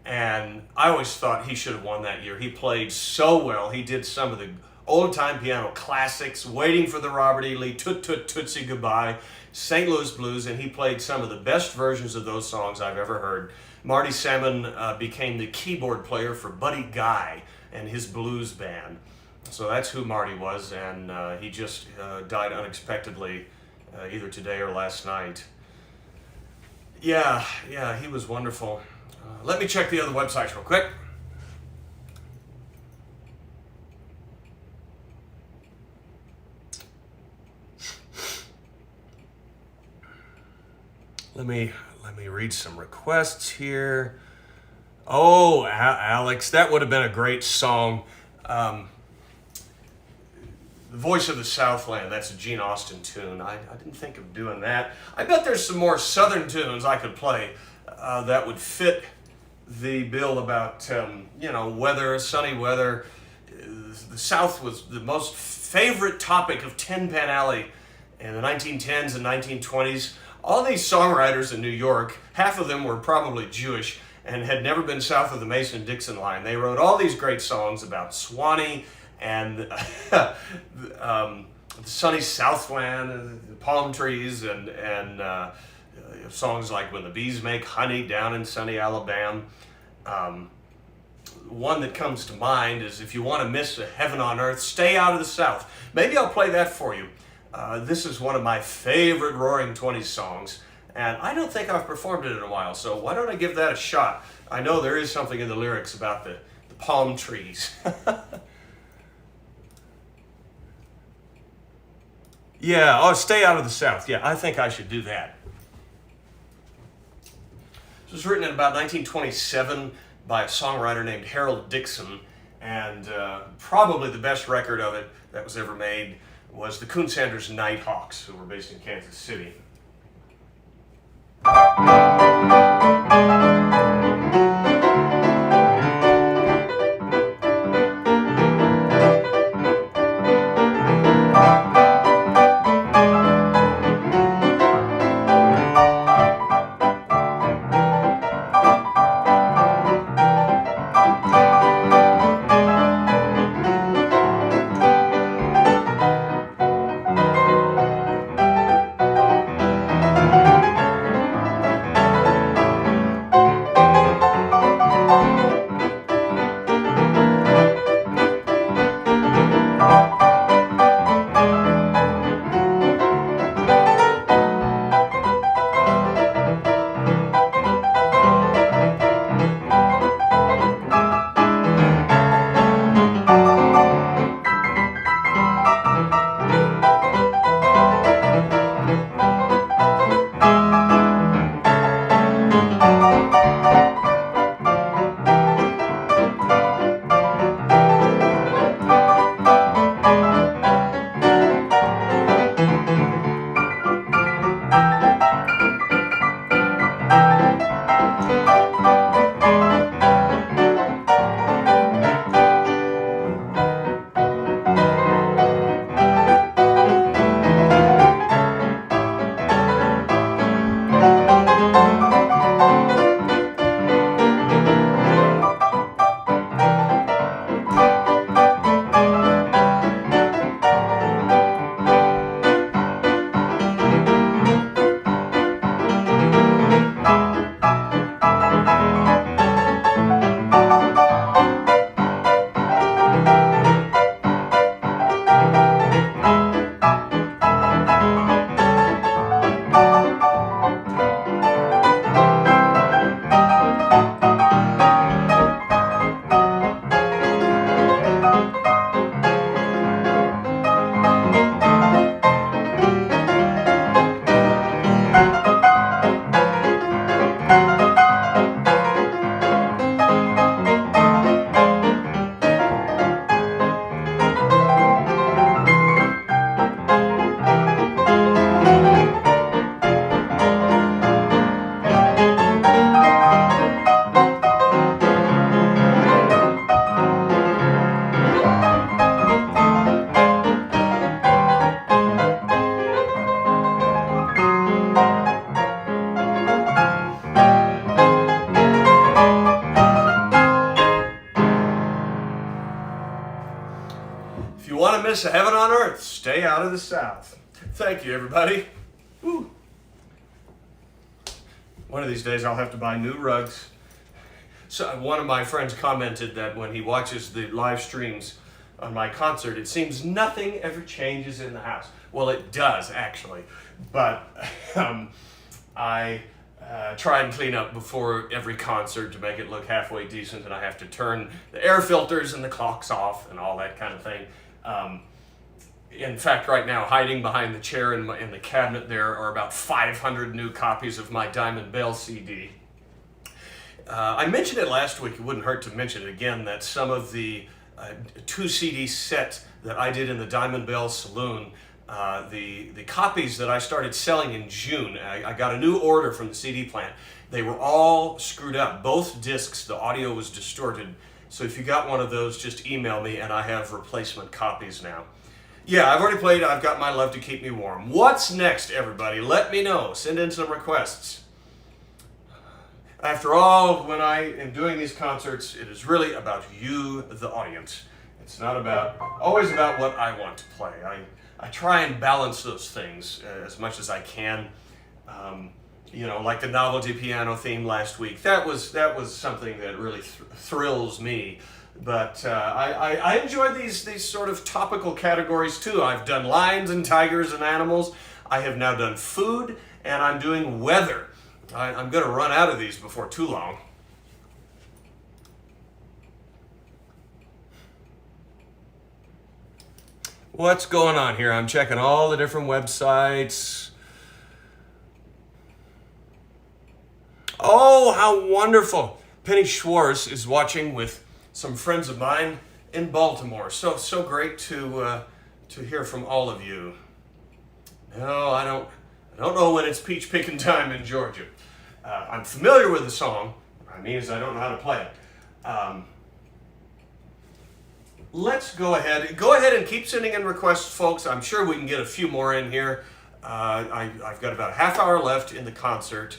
And I always thought he should have won that year. He played so well. He did some of the old-time piano classics, Waiting for the Robert E. Lee, Toot Toot Tootsie Goodbye, St. Louis Blues, and he played some of the best versions of those songs I've ever heard. Marty Salmon became the keyboard player for Buddy Guy and his blues band. So that's who Marty was, and he just died unexpectedly either today or last night. Yeah, he was wonderful. Let me check the other websites real quick. Let me read some requests here. Oh, Alex, that would have been a great song. The Voice of the Southland, that's a Gene Austin tune. I didn't think of doing that. I bet there's some more Southern tunes I could play that would fit the bill about, weather, sunny weather. The South was the most favorite topic of Tin Pan Alley in the 1910s and 1920s. All these songwriters in New York, half of them were probably Jewish and had never been south of the Mason-Dixon line. They wrote all these great songs about Swanee and the sunny Southland, and the palm trees, and songs like When the Bees Make Honey down in sunny Alabama. One that comes to mind is If You Want to Miss a Heaven on Earth, Stay Out of the South. Maybe I'll play that for you. This is one of my favorite Roaring Twenties songs, and I don't think I've performed it in a while, so why don't I give that a shot? I know there is something in the lyrics about the palm trees. Yeah, Stay Out of the South. Yeah, I think I should do that. This was written in about 1927 by a songwriter named Harold Dixon, and probably the best record of it that was ever made was the Coon Sanders Nighthawks, who were based in Kansas City. It's heaven on earth. Stay out of the South. Thank you, everybody. Woo. One of these days I'll have to buy new rugs. So one of my friends commented that when he watches the live streams on my concert, it seems nothing ever changes in the house. Well, it does, actually. But I try and clean up before every concert to make it look halfway decent, and I have to turn the air filters and the clocks off and all that kind of thing. In fact, right now, hiding behind the chair in the cabinet there are about 500 new copies of my Diamond Bell CD. I mentioned it last week, it wouldn't hurt to mention it again, that some of the 2 CD set that I did in the Diamond Bell Saloon, the copies that I started selling in June, I got a new order from the CD plant. They were all screwed up. Both discs, the audio was distorted. So if you got one of those, just email me and I have replacement copies now. Yeah, I've already played I've Got My Love to Keep Me Warm. What's next, everybody? Let me know. Send in some requests. After all, when I am doing these concerts, it is really about you, the audience. It's not always about what I want to play. I try and balance those things as much as I can. Like the novelty piano theme last week. That was something that really thrills me. But I enjoy these sort of topical categories too. I've done lions and tigers and animals. I have now done food, and I'm doing weather. I'm going to run out of these before too long. What's going on here? I'm checking all the different websites. Oh, how wonderful. Penny Schwartz is watching with some friends of mine in Baltimore. So great to hear from all of you. No, I don't know when it's peach picking time in Georgia. I'm familiar with the song. What I mean is I don't know how to play it. Let's go ahead and keep sending in requests, folks. I'm sure we can get a few more in here. I've got about a half hour left in the concert,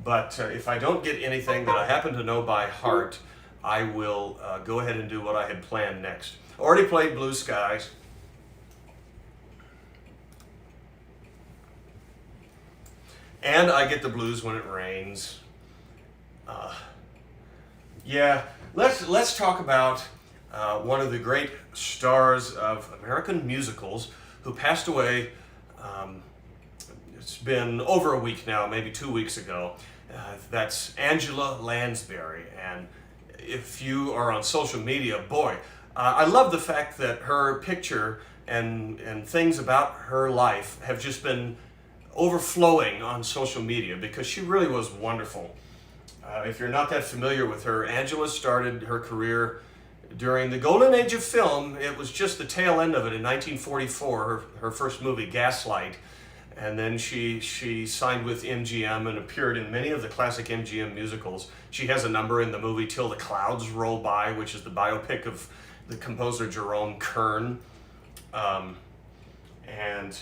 but if I don't get anything that I happen to know by heart, I will go ahead and do what I had planned next. Already played Blue Skies. And I get the blues when it rains. Let's talk about one of the great stars of American musicals who passed away. It's been over a week now, maybe 2 weeks ago. That's Angela Lansbury. And if you are on social media, boy, I love the fact that her picture and things about her life have just been overflowing on social media because she really was wonderful. If you're not that familiar with her, Angela started her career during the golden age of film. It was just the tail end of it in 1944, her first movie, Gaslight. And then she signed with MGM and appeared in many of the classic MGM musicals. She has a number in the movie Till the Clouds Roll By, which is the biopic of the composer Jerome Kern. And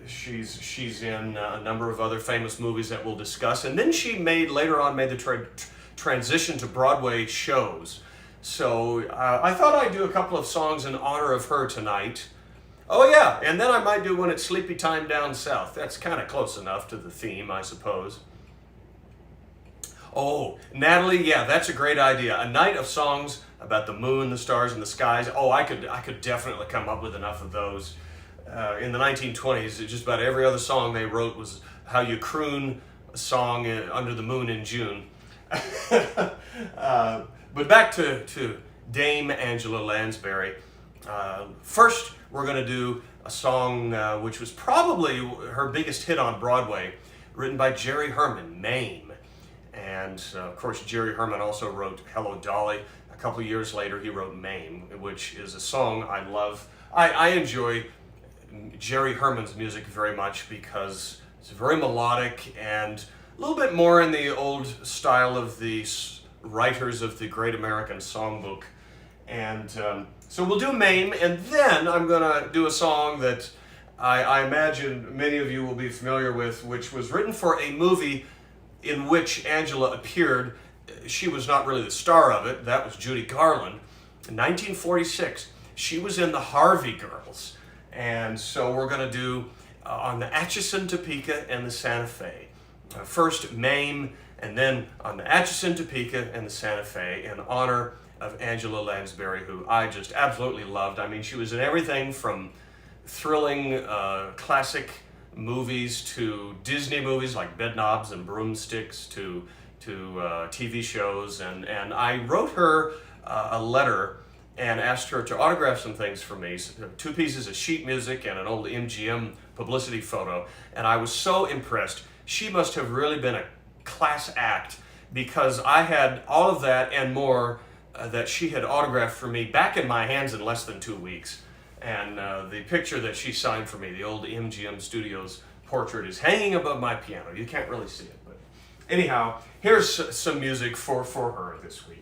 she's in a number of other famous movies that we'll discuss. And then she later on made the transition to Broadway shows. So I thought I'd do a couple of songs in honor of her tonight. Oh yeah, and then I might do When It's Sleepy Time Down South. That's kind of close enough to the theme, I suppose. Oh, Natalie, yeah, that's a great idea. A night of songs about the moon, the stars, and the skies. Oh, I could definitely come up with enough of those. In the 1920s, just about every other song they wrote was how you croon a song under the moon in June. But back to Dame Angela Lansbury. First, we're going to do a song which was probably her biggest hit on Broadway, written by Jerry Herman, Mame. And of course, Jerry Herman also wrote Hello Dolly. A couple of years later, he wrote Mame, which is a song I love. I enjoy Jerry Herman's music very much because it's very melodic and a little bit more in the old style of the writers of the Great American Songbook. And so we'll do Mame, and then I'm going to do a song that I imagine many of you will be familiar with, which was written for a movie in which Angela appeared. She was not really the star of it. That was Judy Garland. In 1946, she was in the Harvey Girls. And so we're going to do on the Atchison, Topeka, and the Santa Fe. First Maine, and then on the Atchison, Topeka, and the Santa Fe in honor of Angela Lansbury, who I just absolutely loved. I mean, she was in everything from thrilling classic movies to Disney movies like Bedknobs and Broomsticks to TV shows. And I wrote her a letter and asked her to autograph some things for me, 2 pieces of sheet music and an old MGM publicity photo. And I was so impressed. She must have really been a class act, because I had all of that and more that she had autographed for me back in my hands in less than 2 weeks. And the picture that she signed for me, the old MGM Studios portrait, is hanging above my piano. You can't really see it, but anyhow, here's some music for her this week.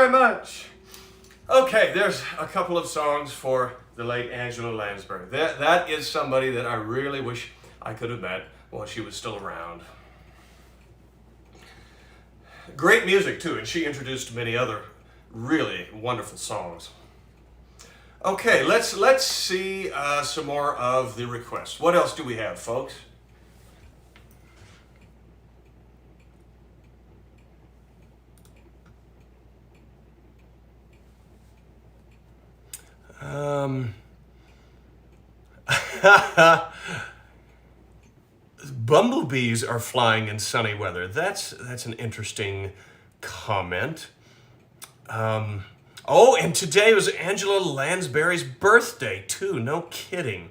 very much. Okay, there's a couple of songs for the late Angela Lansbury. That is somebody that I really wish I could have met while she was still around. Great music too, and she introduced many other really wonderful songs. Okay, let's see some more of the requests. What else do we have, folks? Bumblebees are flying in sunny weather. That's an interesting comment. Oh, and today was Angela Lansbury's birthday, too. No kidding.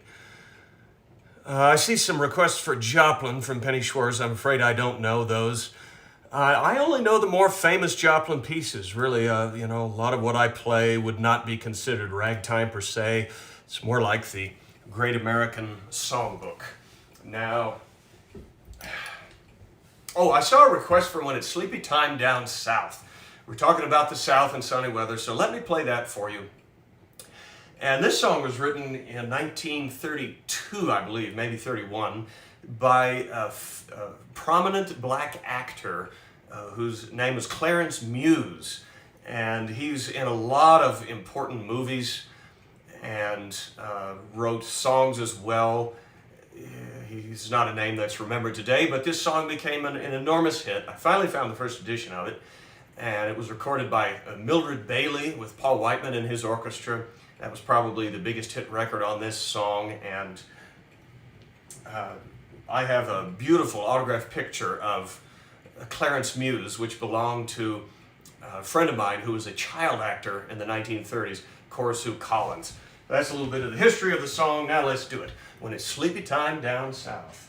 I see some requests for Joplin from Penny Schwartz. I'm afraid I don't know those. I only know the more famous Joplin pieces. Really, a lot of what I play would not be considered ragtime per se. It's more like the Great American Songbook. Now, I saw a request for When It's Sleepy Time Down South. We're talking about the South and sunny weather, so let me play that for you. And this song was written in 1932, I believe, maybe 31, by a prominent black actor whose name was Clarence Muse. And he's in a lot of important movies and wrote songs as well. He's not a name that's remembered today, but this song became an enormous hit. I finally found the first edition of it, and it was recorded by Mildred Bailey with Paul Whiteman and his orchestra. That was probably the biggest hit record on this song, and I have a beautiful autographed picture of Clarence Muse, which belonged to a friend of mine who was a child actor in the 1930s, Cora Sue Collins. That's a little bit of the history of the song. Now let's do it. When It's Sleepy Time Down South.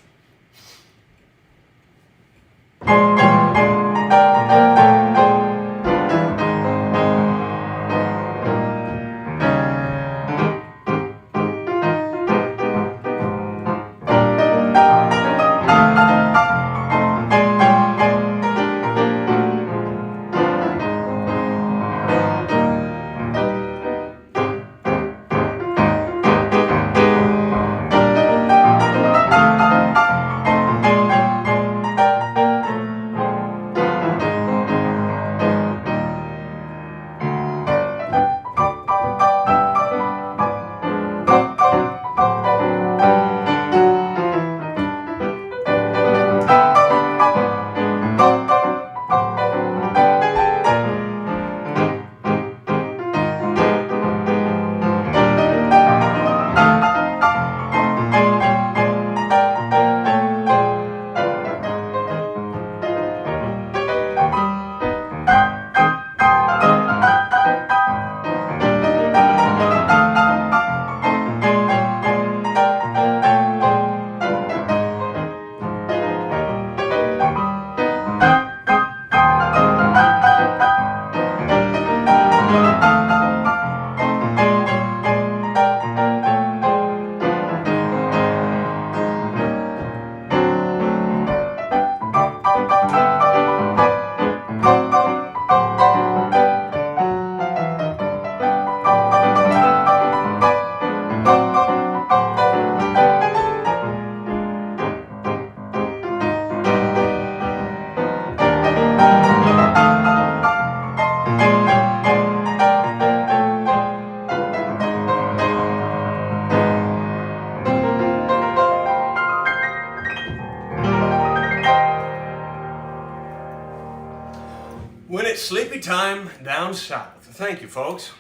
When It's Sleepy Time Down South. Thank you, folks.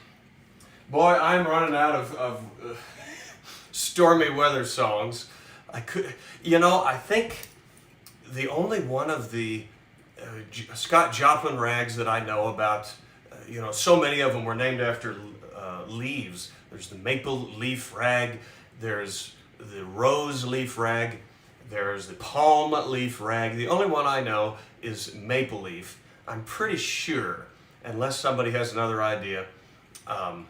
Boy, I'm running out of stormy weather songs. I think the only one of the Scott Joplin rags that I know about, so many of them were named after leaves. There's the maple leaf rag, there's the rose leaf rag, there's the palm leaf rag. The only one I know is maple leaf. I'm pretty sure, unless somebody has another idea, I've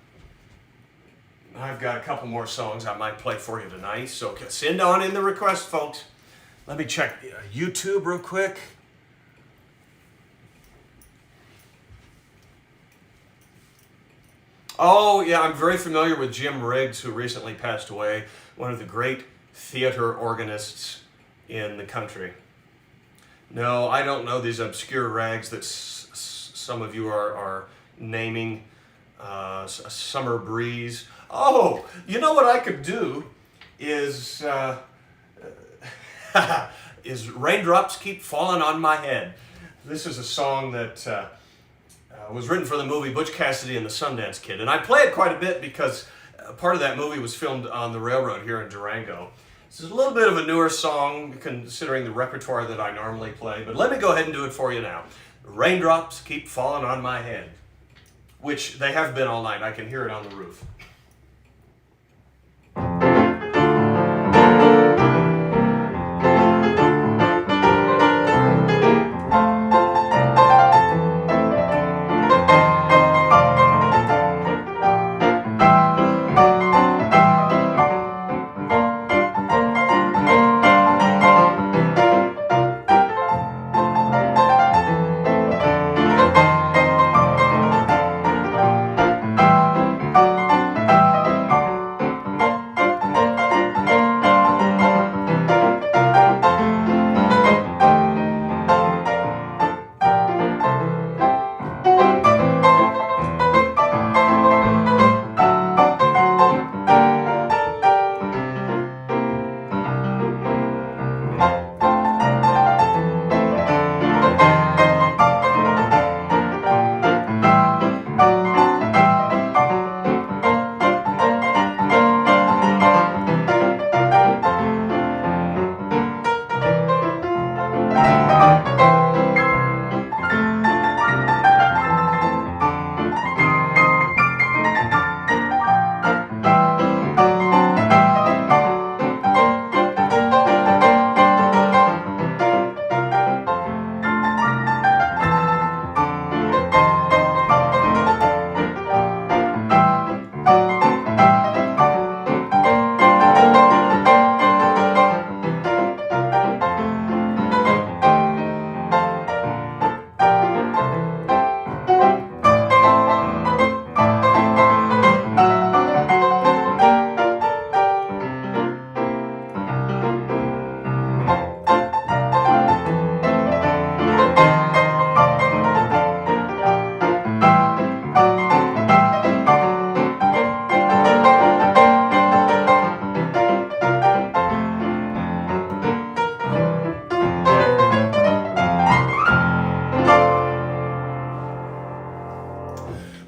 got a couple more songs I might play for you tonight, so send on in the request, folks. Let me check YouTube real quick. Oh, yeah, I'm very familiar with Jim Riggs, who recently passed away, one of the great theater organists in the country. No, I don't know these obscure rags that some of you are naming. A summer breeze. Oh, you know what I could do is is raindrops keep falling on my head. This is a song that was written for the movie Butch Cassidy and the Sundance Kid, and I play it quite a bit because part of that movie was filmed on the railroad here in Durango. This is a little bit of a newer song considering the repertoire that I normally play, but let me go ahead and do it for you now. Raindrops keep falling on my head, which they have been all night. I can hear it on the roof.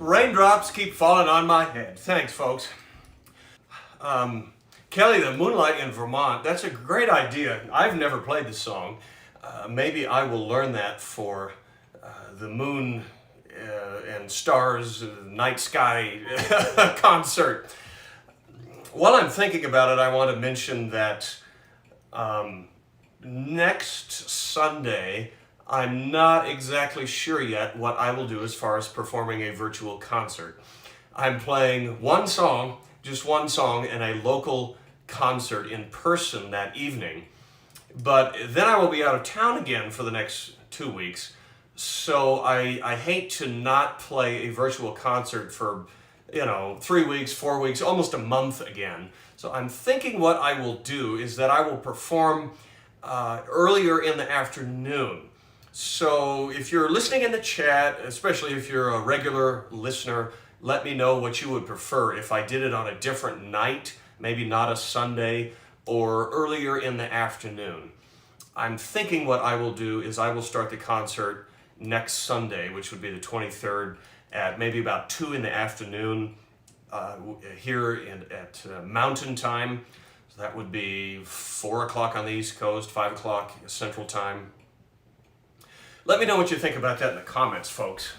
Raindrops keep falling on my head. Thanks, folks. Kelly, the Moonlight in Vermont, that's a great idea. I've never played the song. Maybe I will learn that for the Moon and Stars Night Sky concert. While I'm thinking about it, I want to mention that next Sunday, I'm not exactly sure yet what I will do as far as performing a virtual concert. I'm playing one song, just one song, in a local concert in person that evening. But then I will be out of town again for the next 2 weeks. So I hate to not play a virtual concert for, 3 weeks, 4 weeks, almost a month again. So I'm thinking what I will do is that I will perform earlier in the afternoon. So if you're listening in the chat, especially if you're a regular listener, let me know what you would prefer. If I did it on a different night, maybe not a Sunday, or earlier in the afternoon. I'm thinking what I will do is I will start the concert next Sunday, which would be the 23rd, at maybe about 2 in the afternoon here at Mountain Time. So that would be 4 o'clock on the East Coast, 5 o'clock Central Time. Let me know what you think about that in the comments, folks.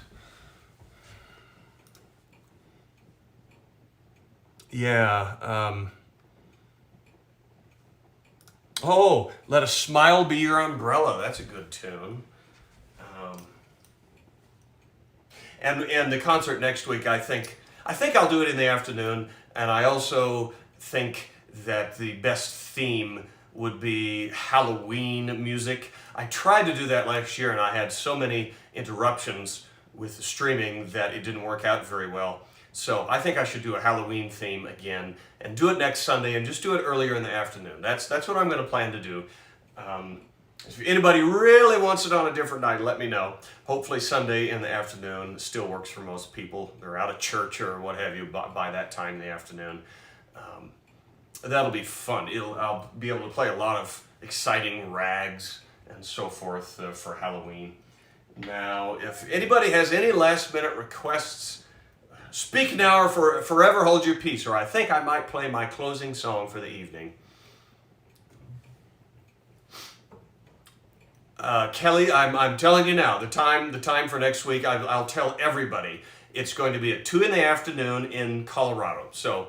Yeah. Let a smile be your umbrella. That's a good tune. And the concert next week, I think I'll do it in the afternoon. And I also think that the best theme would be Halloween music. I tried to do that last year, and I had so many interruptions with the streaming that it didn't work out very well. So I think I should do a Halloween theme again and do it next Sunday and just do it earlier in the afternoon. That's what I'm going to plan to do. If anybody really wants it on a different night, let me know. Hopefully Sunday in the afternoon still works for most people. They're out of church or what have you by that time in the afternoon. That'll be fun. I'll be able to play a lot of exciting rags and so forth for Halloween. Now, if anybody has any last minute requests, speak now or forever hold your peace, or I think I might play my closing song for the evening. Kelly, I'm telling you now, the time for next week, I'll tell everybody. It's going to be at 2 in the afternoon in Colorado. So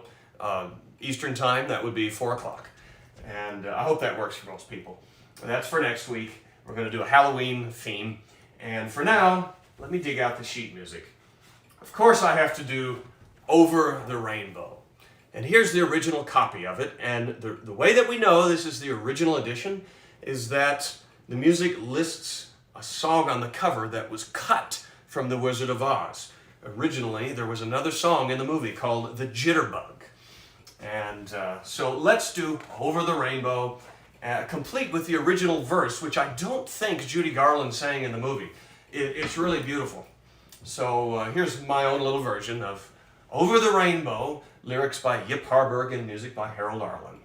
Eastern time, that would be 4 o'clock. And I hope that works for most people. And that's for next week. We're going to do a Halloween theme. And for now, let me dig out the sheet music. Of course, I have to do Over the Rainbow. And here's the original copy of it. And the way that we know this is the original edition is that the music lists a song on the cover that was cut from The Wizard of Oz. Originally, there was another song in the movie called The Jitterbug. And so let's do Over the Rainbow, complete with the original verse, which I don't think Judy Garland sang in the movie. It's really beautiful. So here's my own little version of Over the Rainbow, lyrics by Yip Harburg and music by Harold Arlen.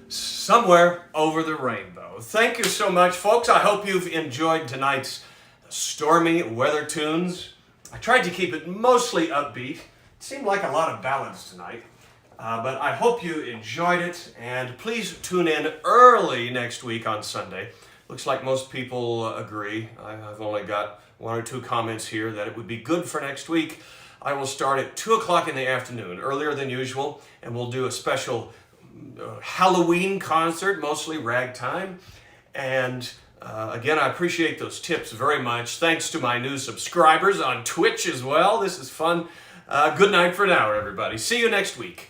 Somewhere Over the Rainbow. Thank you so much, folks. I hope you've enjoyed tonight's stormy weather tunes. I tried to keep it mostly upbeat. It seemed like a lot of ballads tonight. But I hope you enjoyed it, and please tune in early next week on Sunday. Looks like most people agree. I've only got 1 or 2 comments here that it would be good for next week. I will start at 2 o'clock in the afternoon, earlier than usual, and we'll do a special Halloween concert, mostly ragtime. And again, I appreciate those tips very much. Thanks to my new subscribers on Twitch as well. This is fun. Good night for now, everybody. See you next week.